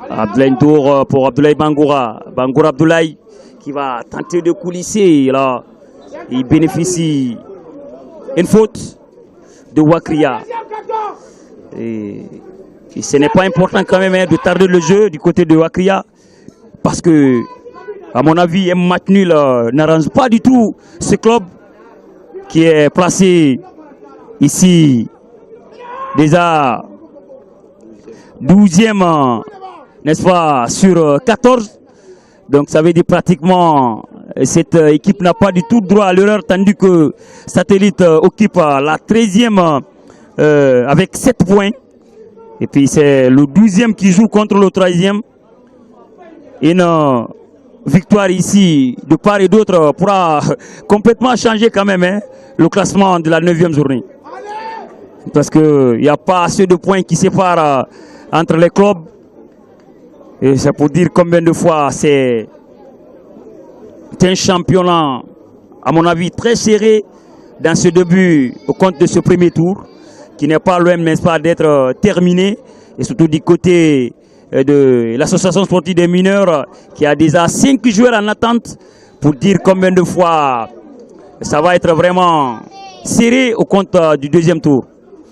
Abdoulaye Ndour pour Abdoulaye Bangoura. Bangoura Abdoulaye qui va tenter de coulisser. Là, il bénéficie une faute de Wakria. Et ce n'est pas important quand même de tarder le jeu du côté de Wakria, parce que, à mon avis, un match nul n'arrange pas du tout ce club qui est placé ici déjà 12e, n'est-ce pas, sur 14. Donc ça veut dire pratiquement cette équipe n'a pas du tout droit à l'erreur, tandis que Satellite occupe la 13e avec 7 points. Et puis c'est le 12e qui joue contre le 13e. Une victoire ici de part et d'autre pourra complètement changer quand même le classement de la 9e journée. Parce qu'il n'y a pas assez de points qui séparent entre les clubs. Et c'est pour dire combien de fois c'est un championnat, à mon avis, très serré dans ce début au compte de ce premier tour, qui n'est pas loin, n'est-ce pas, d'être terminé. Et surtout du côté de l'association sportive des mineurs, qui a déjà 5 joueurs en attente, pour dire combien de fois ça va être vraiment serré au compte du deuxième tour.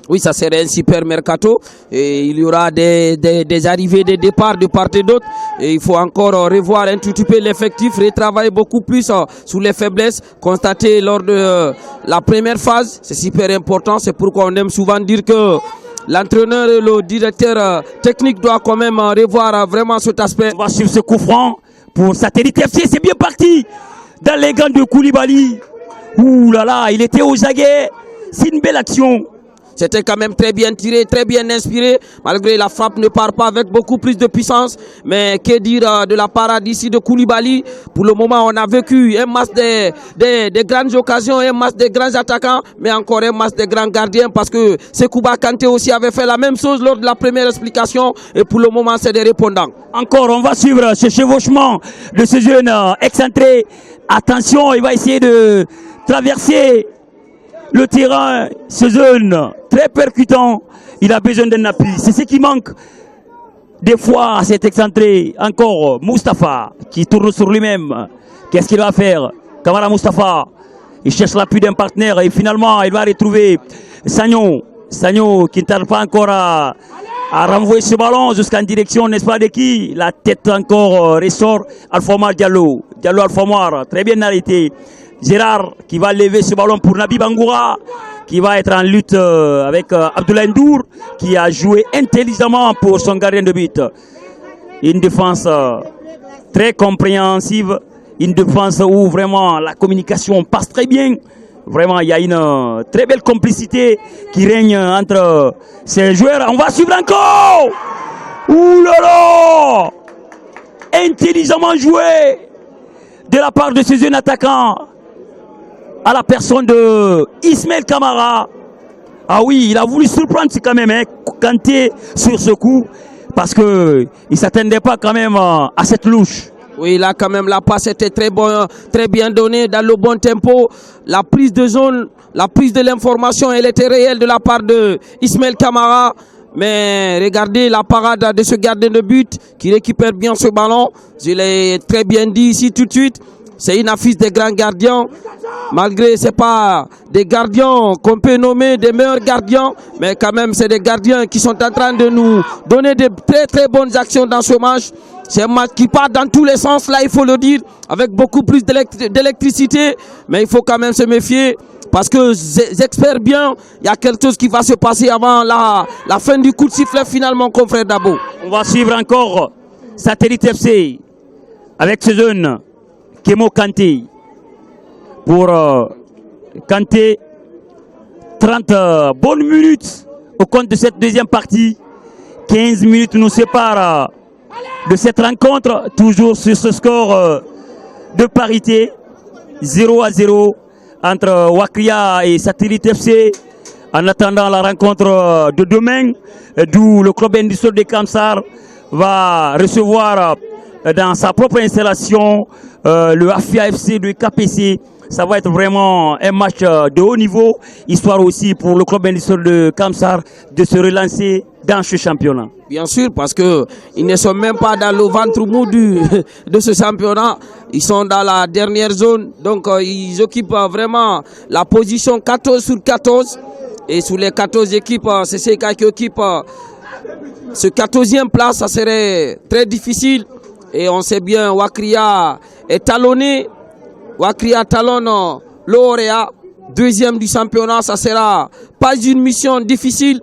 Oui, ça serait un super mercato et il y aura des arrivées, des départs de part et d'autre. Et il faut encore revoir un tout petit peu l'effectif, retravailler beaucoup plus sur les faiblesses constatées lors de la première phase. C'est super important, c'est pourquoi on aime souvent dire que l'entraîneur et le directeur technique doivent quand même revoir vraiment cet aspect. On va suivre ce coup franc pour Satellite FC, c'est bien parti dans les gants de Koulibaly. Ouh là là, il était aux aguets, c'est une belle action. C'était quand même très bien tiré, très bien inspiré, malgré la frappe ne part pas avec beaucoup plus de puissance. Mais que dire de la parade ici de Koulibaly? Pour le moment, on a vécu un match des grandes occasions, un match des grands attaquants, mais encore un match des grands gardiens, parce que Sekouba Kanté aussi avait fait la même chose lors de la première explication. Et pour le moment, c'est des répondants. Encore, on va suivre ce chevauchement de ce jeune excentré. Attention, il va essayer de traverser le terrain, ce jeune très percutant, il a besoin d'un appui. C'est ce qui manque des fois à cet excentré. Encore Moustapha qui tourne sur lui-même. Qu'est-ce qu'il va faire? Kamara Moustapha, il cherche l'appui d'un partenaire et finalement il va retrouver Sagnon. Sagnon qui ne tarde pas encore à renvoyer ce ballon jusqu'en direction, n'est-ce pas, de qui? La tête encore ressort. Alfomar Diallo. Diallo Alfomar, très bien arrêté. Gérard qui va lever ce ballon pour Nabi Bangoura, qui va être en lutte avec Abdoulaye Ndour, qui a joué intelligemment pour son gardien de but. Une défense très compréhensive, une défense où vraiment la communication passe très bien. Vraiment, il y a une très belle complicité qui règne entre ces joueurs. On va suivre encore. Ouh là là! intelligemment joué de la part de ce jeune attaquant à la personne de Ismaël Kamara. Ah oui, il a voulu surprendre quand même Kanté sur ce coup parce qu'il ne s'attendait pas quand même à cette louche. Oui, là quand même la passe était très bien donnée dans le bon tempo. La prise de zone, la prise de l'information, elle était réelle de la part de Ismaël Kamara. Mais regardez la parade de ce gardien de but qui récupère bien ce ballon. Je l'ai très bien dit ici tout de suite. C'est une affiche des grands gardiens. Malgré c'est pas des gardiens qu'on peut nommer des meilleurs gardiens, mais quand même c'est des gardiens qui sont en train de nous donner de très bonnes actions dans ce match. C'est un match qui part dans tous les sens, là il faut le dire, avec beaucoup plus d'électricité, mais il faut quand même se méfier. Parce que j'espère bien, il y a quelque chose qui va se passer avant la fin du coup de sifflet finalement, confrère Dabo. On va suivre encore Satellite FC avec ce jeune Kemo Kanté. Pour Kanté, 30 bonnes minutes au compte de cette deuxième partie. 15 minutes nous séparent de cette rencontre, toujours sur ce score de parité, 0-0 entre Wakria et Satellite FC. En attendant la rencontre de demain, d'où le club industriel de Kamsar va recevoir dans sa propre installation le Afia FC de KPC. Ça va être vraiment un match de haut niveau, histoire aussi pour le club industriel de Kamsar de se relancer dans ce championnat. Bien sûr, parce que ils ne sont même pas dans le ventre mou de ce championnat. Ils sont dans la dernière zone, donc ils occupent vraiment la position 14 sur 14. Et sur les 14 équipes, c'est CK qui occupe ce 14e place. Ça serait très difficile. Et on sait bien, Wakria est talonné. Wakria talonne l'Oréa, deuxième du championnat. Ça sera pas une mission difficile,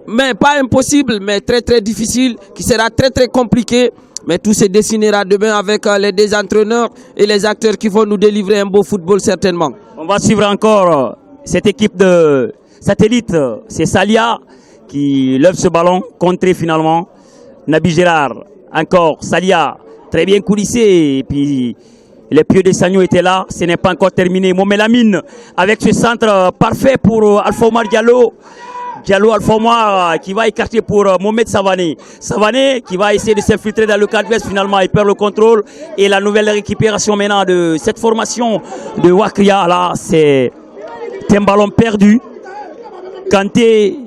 mais pas impossible, mais très difficile, qui sera très compliqué. Mais tout se dessinera demain avec les deux entraîneurs et les acteurs qui vont nous délivrer un beau football certainement. On va suivre encore cette équipe de Satellite. C'est Salia qui lève ce ballon, contré finalement. Nabi Gérard, encore Salia, très bien coulissé. Et puis les pieds de Sagno étaient là, ce n'est pas encore terminé. Mohamed Lamine avec ce centre parfait pour Alpha Omar Diallo. Diallo Alpha Omar qui va écarter pour Mohamed Savané. Savané qui va essayer de s'infiltrer dans le cadre vest, finalement il perd le contrôle. Et la nouvelle récupération maintenant de cette formation de Wakria, là c'est un ballon perdu. Kanté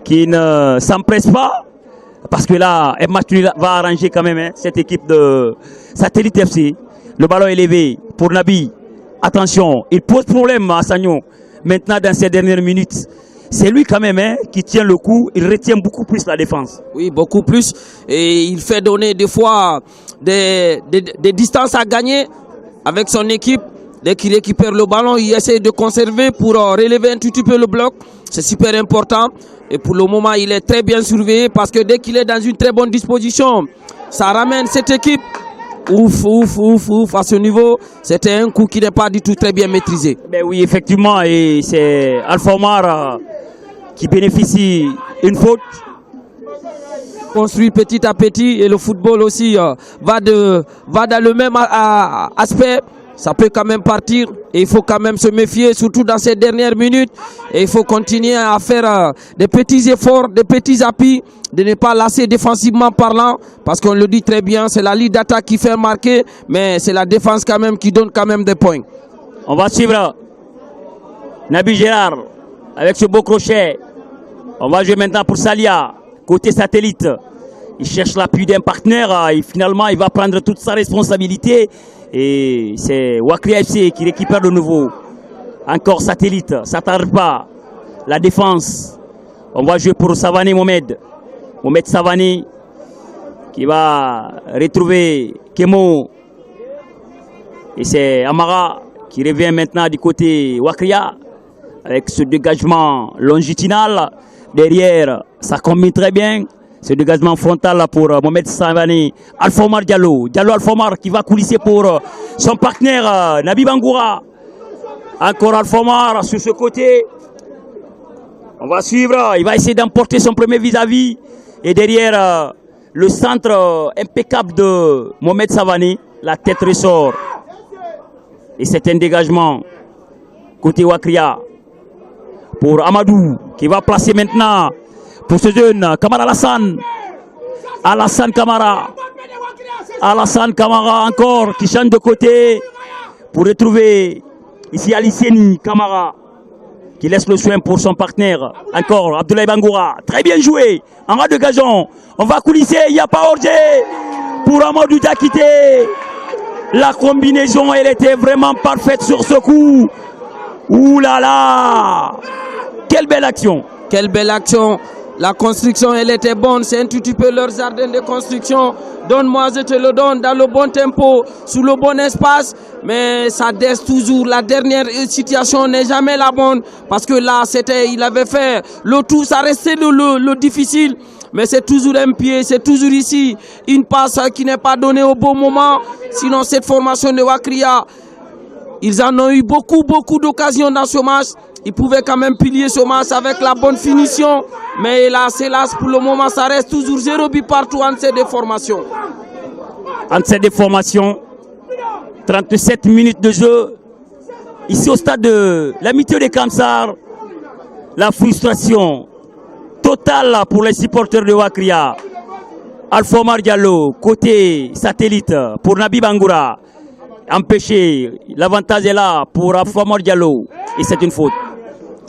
qui ne s'empresse pas. Parce que là, un match va arranger quand même cette équipe de Satellite FC. Le ballon est élevé pour Nabi. Attention, il pose problème à Sagno. Maintenant, dans ces dernières minutes, c'est lui quand même qui tient le coup. Il retient beaucoup plus la défense. Oui, beaucoup plus. Et il fait donner des fois des distances à gagner avec son équipe. Dès qu'il récupère le ballon, il essaie de conserver pour relever un tout petit peu le bloc. C'est super important. Et pour le moment, il est très bien surveillé parce que dès qu'il est dans une très bonne disposition, ça ramène cette équipe. Ouf. À ce niveau, c'était un coup qui n'est pas du tout très bien maîtrisé. Ben oui, effectivement. Et c'est Alpha Omar qui bénéficie une faute. Construit petit à petit et le football aussi va dans le même aspect. Ça peut quand même partir et il faut quand même se méfier, surtout dans ces dernières minutes. Et il faut continuer à faire des petits efforts, des petits appuis, de ne pas lasser défensivement parlant. Parce qu'on le dit très bien, c'est la ligne d'attaque qui fait marquer, mais c'est la défense quand même qui donne quand même des points. On va suivre Nabi Gérard avec ce beau crochet. On va jouer maintenant pour Salia, côté Satellite. Il cherche l'appui d'un partenaire et finalement il va prendre toute sa responsabilité. Et c'est Wakria FC qui récupère de nouveau. Encore Satellite, ça tarde pas. La défense. On va jouer pour Savané Mohamed. Mohamed Savané qui va retrouver Kemo. Et c'est Amara qui revient maintenant du côté Wakria. Avec ce dégagement longitudinal. Derrière, ça combine très bien. Ce dégagement frontal là pour Mohamed Savané. Alpha Omar Diallo Alpha Omar qui va coulisser pour son partenaire Nabi Bangoura. Encore Alpha Omar sur ce côté. On va suivre. Il va essayer d'emporter son premier vis-à-vis. Et derrière, Le centre impeccable de Mohamed Savani. La tête ressort. Et c'est un dégagement côté Wakria pour Amadou qui va placer maintenant pour ce jeune Kamara Alassane. Alassane Kamara. Alassane Kamara encore qui change de côté pour retrouver ici Aliceni Kamara qui laisse le soin pour son partenaire. Encore Abdoulaye Bangoura. Très bien joué. En ras de gazon. On va coulisser. Il n'y a pas hors-jeu pour Amadou Diakité. La combinaison, elle était vraiment parfaite sur ce coup. Ouh là là! Quelle belle action! Quelle belle action! La construction, elle était bonne. C'est un tout petit peu leur jardin de construction. Donne-moi, je te le donne dans le bon tempo, sous le bon espace. Mais ça laisse toujours. La dernière situation n'est jamais la bonne. Parce que là, il avait fait le tout. Ça restait le difficile. Mais c'est toujours un pied, c'est toujours ici. Une passe qui n'est pas donnée au bon moment. Sinon, cette formation de Wakria, ils en ont eu beaucoup d'occasions dans ce match. Ils pouvaient quand même pilier ce match avec la bonne finition. Mais hélas, pour le moment, ça reste toujours 0 but partout entre ces deux formations. Entre ces deux formations, 37 minutes de jeu. Ici au stade de l'amitié de Kamsar, la frustration totale pour les supporters de Wakria. Alpha Omar Diallo, côté satellite pour Nabi Bangoura. Empêché, l'avantage est là pour Alpha Omar Diallo. Et c'est une faute.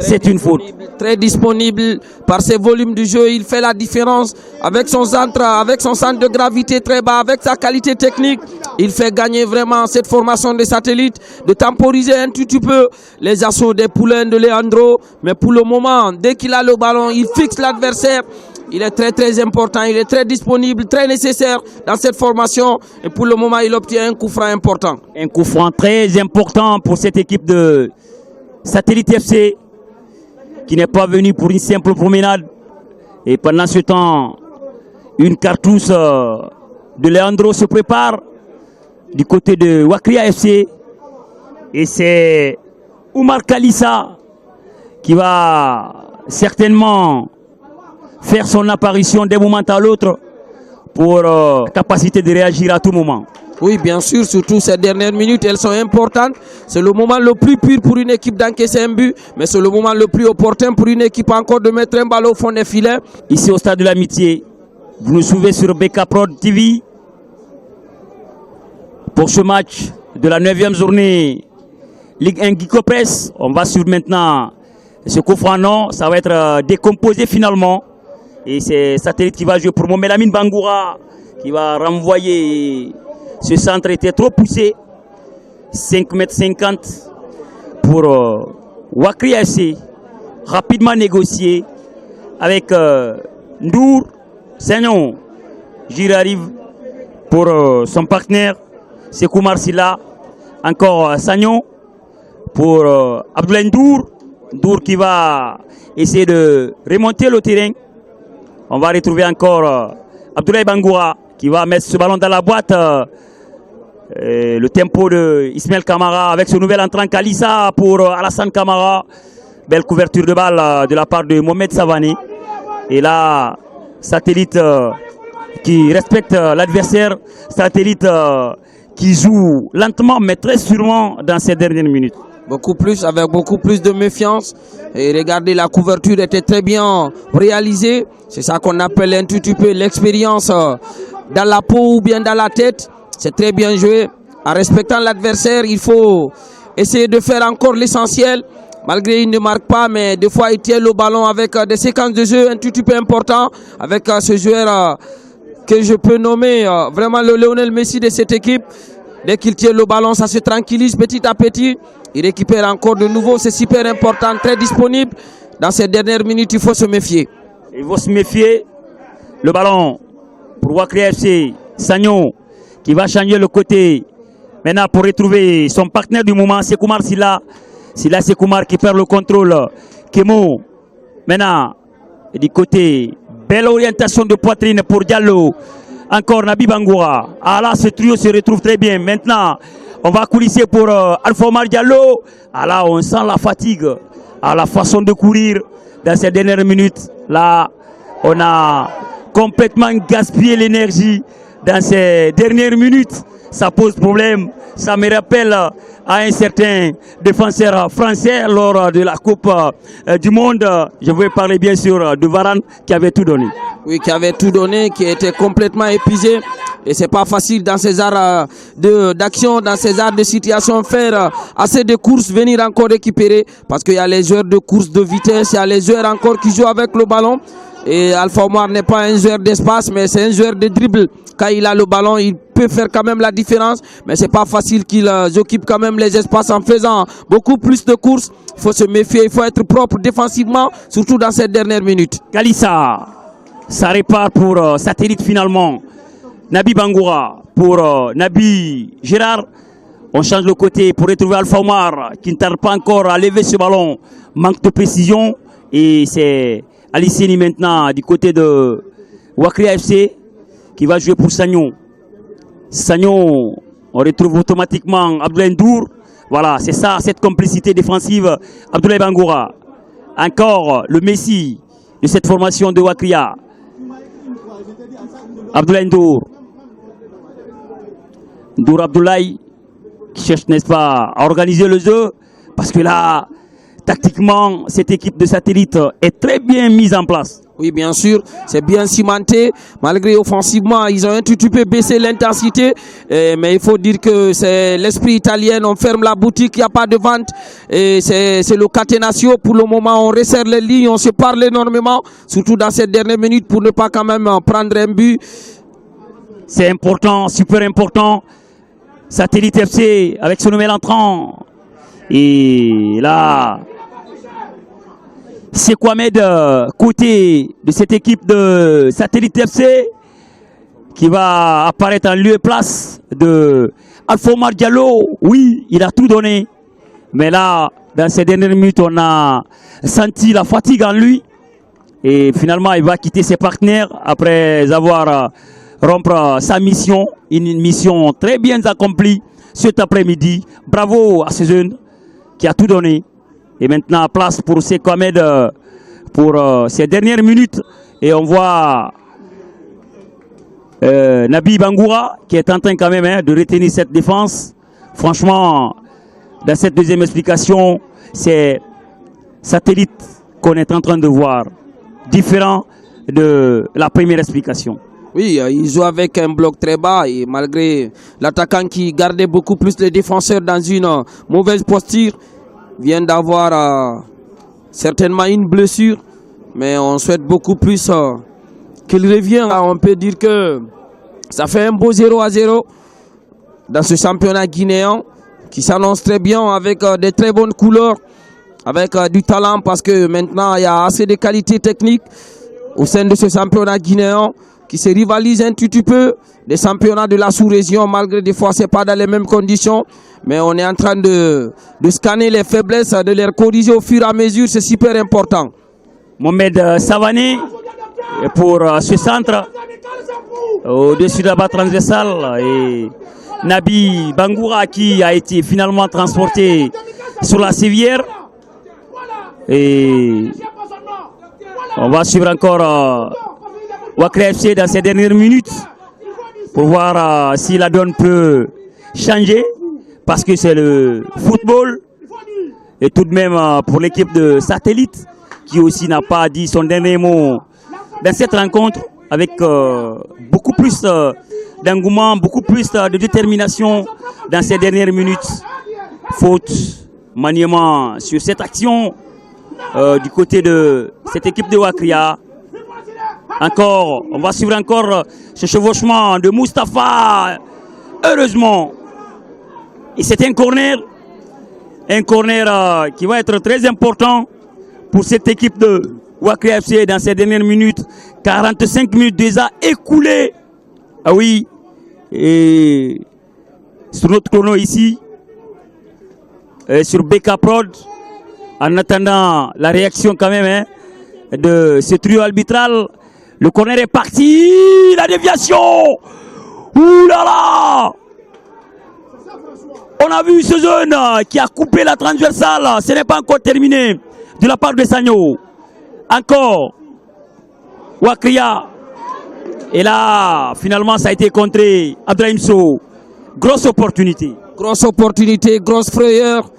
C'est une faute. Très disponible par ses volumes de jeu. Il fait la différence avec son centre de gravité très bas, avec sa qualité technique. Il fait gagner vraiment cette formation de satellites, de temporiser un tout petit peu les assauts des poulains de Leandro. Mais pour le moment, dès qu'il a le ballon, il fixe l'adversaire. Il est très important, il est très disponible, très nécessaire dans cette formation. Et pour le moment, il obtient un coup franc important. Un coup franc très important pour cette équipe de Satellite FC qui n'est pas venue pour une simple promenade. Et pendant ce temps, une cartouche de Leandro se prépare du côté de Wakria FC. Et c'est Oumar Kalissa qui va certainement faire son apparition d'un moment à l'autre pour capacité de réagir à tout moment. Oui, bien sûr, surtout ces dernières minutes, elles sont importantes. C'est le moment le plus pur pour une équipe d'encaisser un but, mais c'est le moment le plus opportun pour une équipe encore de mettre un ballon au fond des filets. Ici au stade de l'Amitié, vous nous suivez sur BK Prod TV pour ce match de la 9e journée Ligue 1 Guico Press. On va suivre maintenant ce coup franc, non, ça va être décomposé finalement. Et c'est Satellite qui va jouer pour Mohamed Amin Bangoura qui va renvoyer. Ce centre était trop poussé. 5,50 m pour Wakria FC. Rapidement négocié avec Ndour. Sagnon. J'y arrive pour son partenaire. Sekou Marsila. Encore Sagnon pour Abdoulaye Ndour. Ndour qui va essayer de remonter le terrain. On va retrouver encore Abdoulaye Bangoura qui va mettre ce ballon dans la boîte. Le tempo de Ismaël Kamara avec ce nouvel entrant Kalissa pour Alassane Kamara. Belle couverture de balle de la part de Mohamed Savani. Et là, Satellite qui respecte l'adversaire. Satellite qui joue lentement mais très sûrement dans ces dernières minutes. Avec beaucoup plus de méfiance. Et regardez, la couverture était très bien réalisée. C'est ça qu'on appelle un tout petit peu l'expérience dans la peau ou bien dans la tête. C'est très bien joué. En respectant l'adversaire, il faut essayer de faire encore l'essentiel. Malgré qu'il ne marque pas, mais des fois il tient le ballon avec des séquences de jeu un tout petit peu importantes. Avec ce joueur que je peux nommer vraiment le Lionel Messi de cette équipe. Dès qu'il tient le ballon, ça se tranquillise petit à petit. Il récupère encore de nouveau, c'est super important, très disponible. Dans ces dernières minutes, il faut se méfier. Il faut se méfier. Le ballon pour Wakria FC, Sagnon qui va changer le côté. Maintenant pour retrouver son partenaire du moment, Sekou Marsila. Sila Sekou Mar qui perd le contrôle. Kemo. Maintenant, du côté, belle orientation de poitrine pour Diallo. Encore Nabi Bangoura. Ah là, ce trio se retrouve très bien. Maintenant, on va coulisser pour Alpha Omar Diallo. Ah là, on sent la fatigue. À la façon de courir dans ces dernières minutes. Là, on a complètement gaspillé l'énergie dans ces dernières minutes. Ça pose problème. Ça me rappelle à un certain défenseur français lors de la Coupe du Monde. Je vais parler bien sûr de Varane qui avait tout donné. Oui, qui avait tout donné, qui était complètement épuisé. Et c'est pas facile dans ces arts d'action, dans ces arts de situation, faire assez de courses, venir encore récupérer. Parce qu'il y a les joueurs de course de vitesse, il y a les joueurs encore qui jouent avec le ballon. Et Alpha Omar n'est pas un joueur d'espace, mais c'est un joueur de dribble. Quand il a le ballon, il peut faire quand même la différence. Mais c'est pas facile qu'il occupe quand même les espaces en faisant beaucoup plus de courses. Il faut se méfier, il faut être propre défensivement, surtout dans cette dernière minute. Kalissa, ça répare pour Satellite finalement. Nabi Bangoura pour Nabi Gérard. On change le côté pour retrouver Alpha Omar qui ne tarde pas encore à lever ce ballon. Manque de précision. Et c'est Aliceni maintenant du côté de Wakria FC qui va jouer pour Sagnon. Sagnon, on retrouve automatiquement Abdoulaye Ndour. Voilà, c'est ça, cette complicité défensive. Abdoulaye Bangoura. Encore le Messi de cette formation de Wakria. Abdoulaye Ndour. Ndour Abdoulaye qui cherche, n'est-ce pas, à organiser le jeu. Parce que là, tactiquement, cette équipe de Satellite est très bien mise en place. Oui, bien sûr, c'est bien cimenté. Malgré offensivement, ils ont un tout petit peu baissé l'intensité. Mais il faut dire que c'est l'esprit italien. On ferme la boutique, il n'y a pas de vente. Et c'est le catenaccio. Pour le moment, on resserre les lignes, on se parle énormément. Surtout dans cette dernière minute pour ne pas quand même prendre un but. C'est important, super important. Satellite FC avec son nouvel entrant. Et là, c'est Kouamed, côté de cette équipe de Satellite FC, qui va apparaître en lieu et place de Alpha Omar Diallo. Oui, il a tout donné. Mais là, dans ces dernières minutes, on a senti la fatigue en lui. Et finalement, il va quitter ses partenaires après avoir rompre sa mission. Une mission très bien accomplie cet après-midi. Bravo à ce jeune qui a tout donné. Et maintenant, place pour Kouamed pour ces dernières minutes. Et on voit Nabi Bangoura qui est en train quand même de retenir cette défense. Franchement, dans cette deuxième explication, c'est Satellite qu'on est en train de voir. Différent de la première explication. Oui, il joue avec un bloc très bas et malgré l'attaquant qui gardait beaucoup plus les défenseurs dans une mauvaise posture, vient d'avoir certainement une blessure, mais on souhaite beaucoup plus qu'il revienne. On peut dire que ça fait un beau 0-0 dans ce championnat guinéen qui s'annonce très bien avec des très bonnes couleurs, avec du talent parce que maintenant il y a assez de qualité technique au sein de ce championnat guinéen qui se rivalise un tout petit peu des championnats de la sous-région, malgré des fois c'est pas dans les mêmes conditions, mais on est en train de scanner les faiblesses, de les corriger au fur et à mesure, c'est super important. Mohamed Savané pour ce centre au-dessus de la barre transversale et Nabi Bangoura qui a été finalement transporté sur la civière. Et on va suivre encore Wakria FC dans ces dernières minutes pour voir si la donne peut changer parce que c'est le football et tout de même pour l'équipe de Satellite qui aussi n'a pas dit son dernier mot dans cette rencontre avec beaucoup plus d'engouement, beaucoup plus de détermination dans ces dernières minutes. Faute, maniement sur cette action du côté de cette équipe de Wakria. Encore, on va suivre encore ce chevauchement de Mustapha. Heureusement. Et c'est un corner qui va être très important pour cette équipe de Wakria FC dans ces dernières minutes. 45 minutes déjà écoulées. Ah oui. Et sur notre chrono ici, sur BK Prod, en attendant la réaction quand même de ce trio arbitral. Le corner est parti, la déviation. Ouh là là. On a vu ce jeune qui a coupé la transversale. Ce n'est pas encore terminé de la part de Sagnon. Encore. Wakria Et là, finalement, ça a été contré. Abdoulaye Sow, grosse opportunité. Grosse opportunité, grosse frayeur.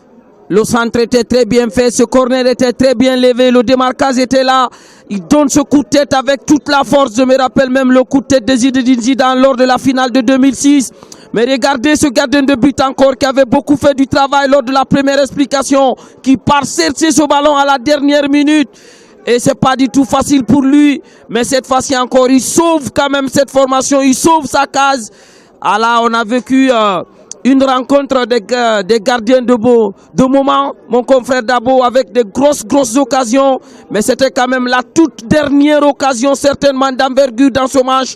Le centre était très bien fait, ce corner était très bien levé, le démarquage était là. Il donne ce coup de tête avec toute la force. Je me rappelle même le coup de tête de Zinedine Zidane lors de la finale de 2006. Mais regardez ce gardien de but encore qui avait beaucoup fait du travail lors de la première explication, qui part chercher ce ballon à la dernière minute. Et c'est pas du tout facile pour lui, mais cette fois-ci encore, il sauve quand même cette formation, il sauve sa case. Ah là, on a vécu une rencontre des gardiens de moment, mon confrère Dabo, avec de grosses occasions, mais c'était quand même la toute dernière occasion certainement d'envergure dans ce match.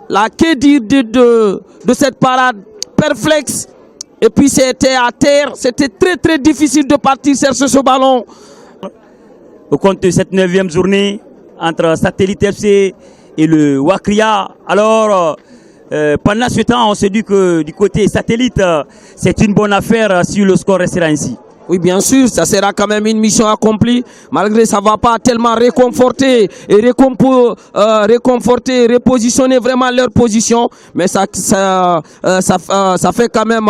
Là, que dire de cette parade perplexe, et puis c'était à terre, c'était très difficile de partir chercher ce ballon. Au compte de cette 9e journée entre Satellite FC et le Wakria. Alors, pendant ce temps, on se dit que du côté Satellite, c'est une bonne affaire si le score restera ainsi. Oui, bien sûr, ça sera quand même une mission accomplie, malgré ça ne va pas tellement réconforter et repositionner vraiment leur position, mais ça fait quand même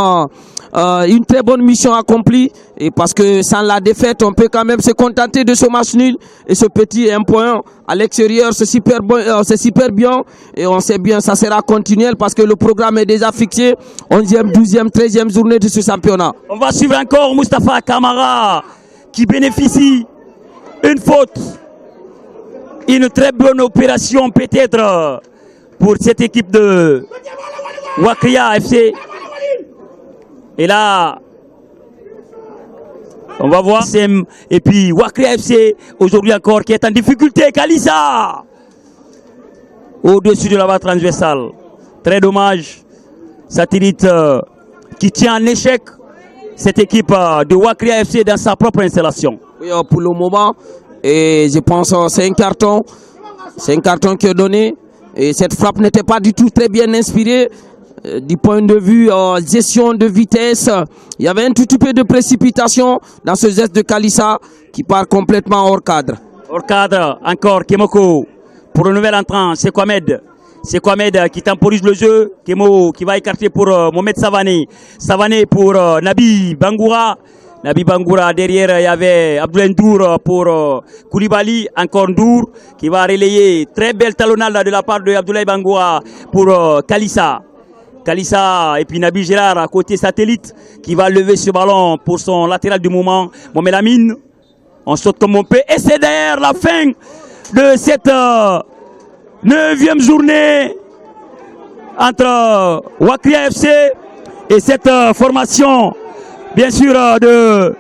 une très bonne mission accomplie, et parce que sans la défaite, on peut quand même se contenter de ce match nul et ce petit 1 point à l'extérieur, c'est super bien, et on sait bien ça sera continuel parce que le programme est déjà fixé, 11e, 12e, 13e journée de ce championnat. On va suivre encore Moustapha Kamara qui bénéficie une faute, une très bonne opération peut-être pour cette équipe de Wakria FC. Et là, on va voir. Et puis Wakria FC, aujourd'hui encore, qui est en difficulté. Kalissa, au-dessus de la barre transversale. Très dommage. Satellite qui tient en échec cette équipe de Wakria FC dans sa propre installation. Oui, pour le moment, et je pense que c'est un carton. C'est un carton qui est donné. Et cette frappe n'était pas du tout très bien inspirée. Du point de vue gestion de vitesse, il y avait un tout petit peu de précipitation dans ce geste de Kalissa qui part complètement hors cadre. Hors cadre, encore Kemoko pour le nouvel entrant, c'est Kwame. C'est Kwame qui temporise le jeu. Kemo qui va écarter pour Mohamed Savané. Savané pour Nabi Bangoura. Nabi Bangoura, derrière il y avait Abdoulaye Ndour pour Koulibaly, encore Ndour qui va relayer. Très belle talonnade de la part de Abdoulaye Bangoura pour Kalissa. Kalissa et puis Nabi Gérard à côté Satellite qui va lever ce ballon pour son latéral du moment. Mohamed Amine, on saute comme on peut. Et c'est derrière la fin de cette 9e journée entre Wakria FC et cette formation, bien sûr, de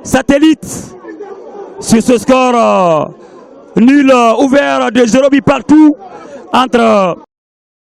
Satellite sur ce score nul ouvert de 0 but partout entre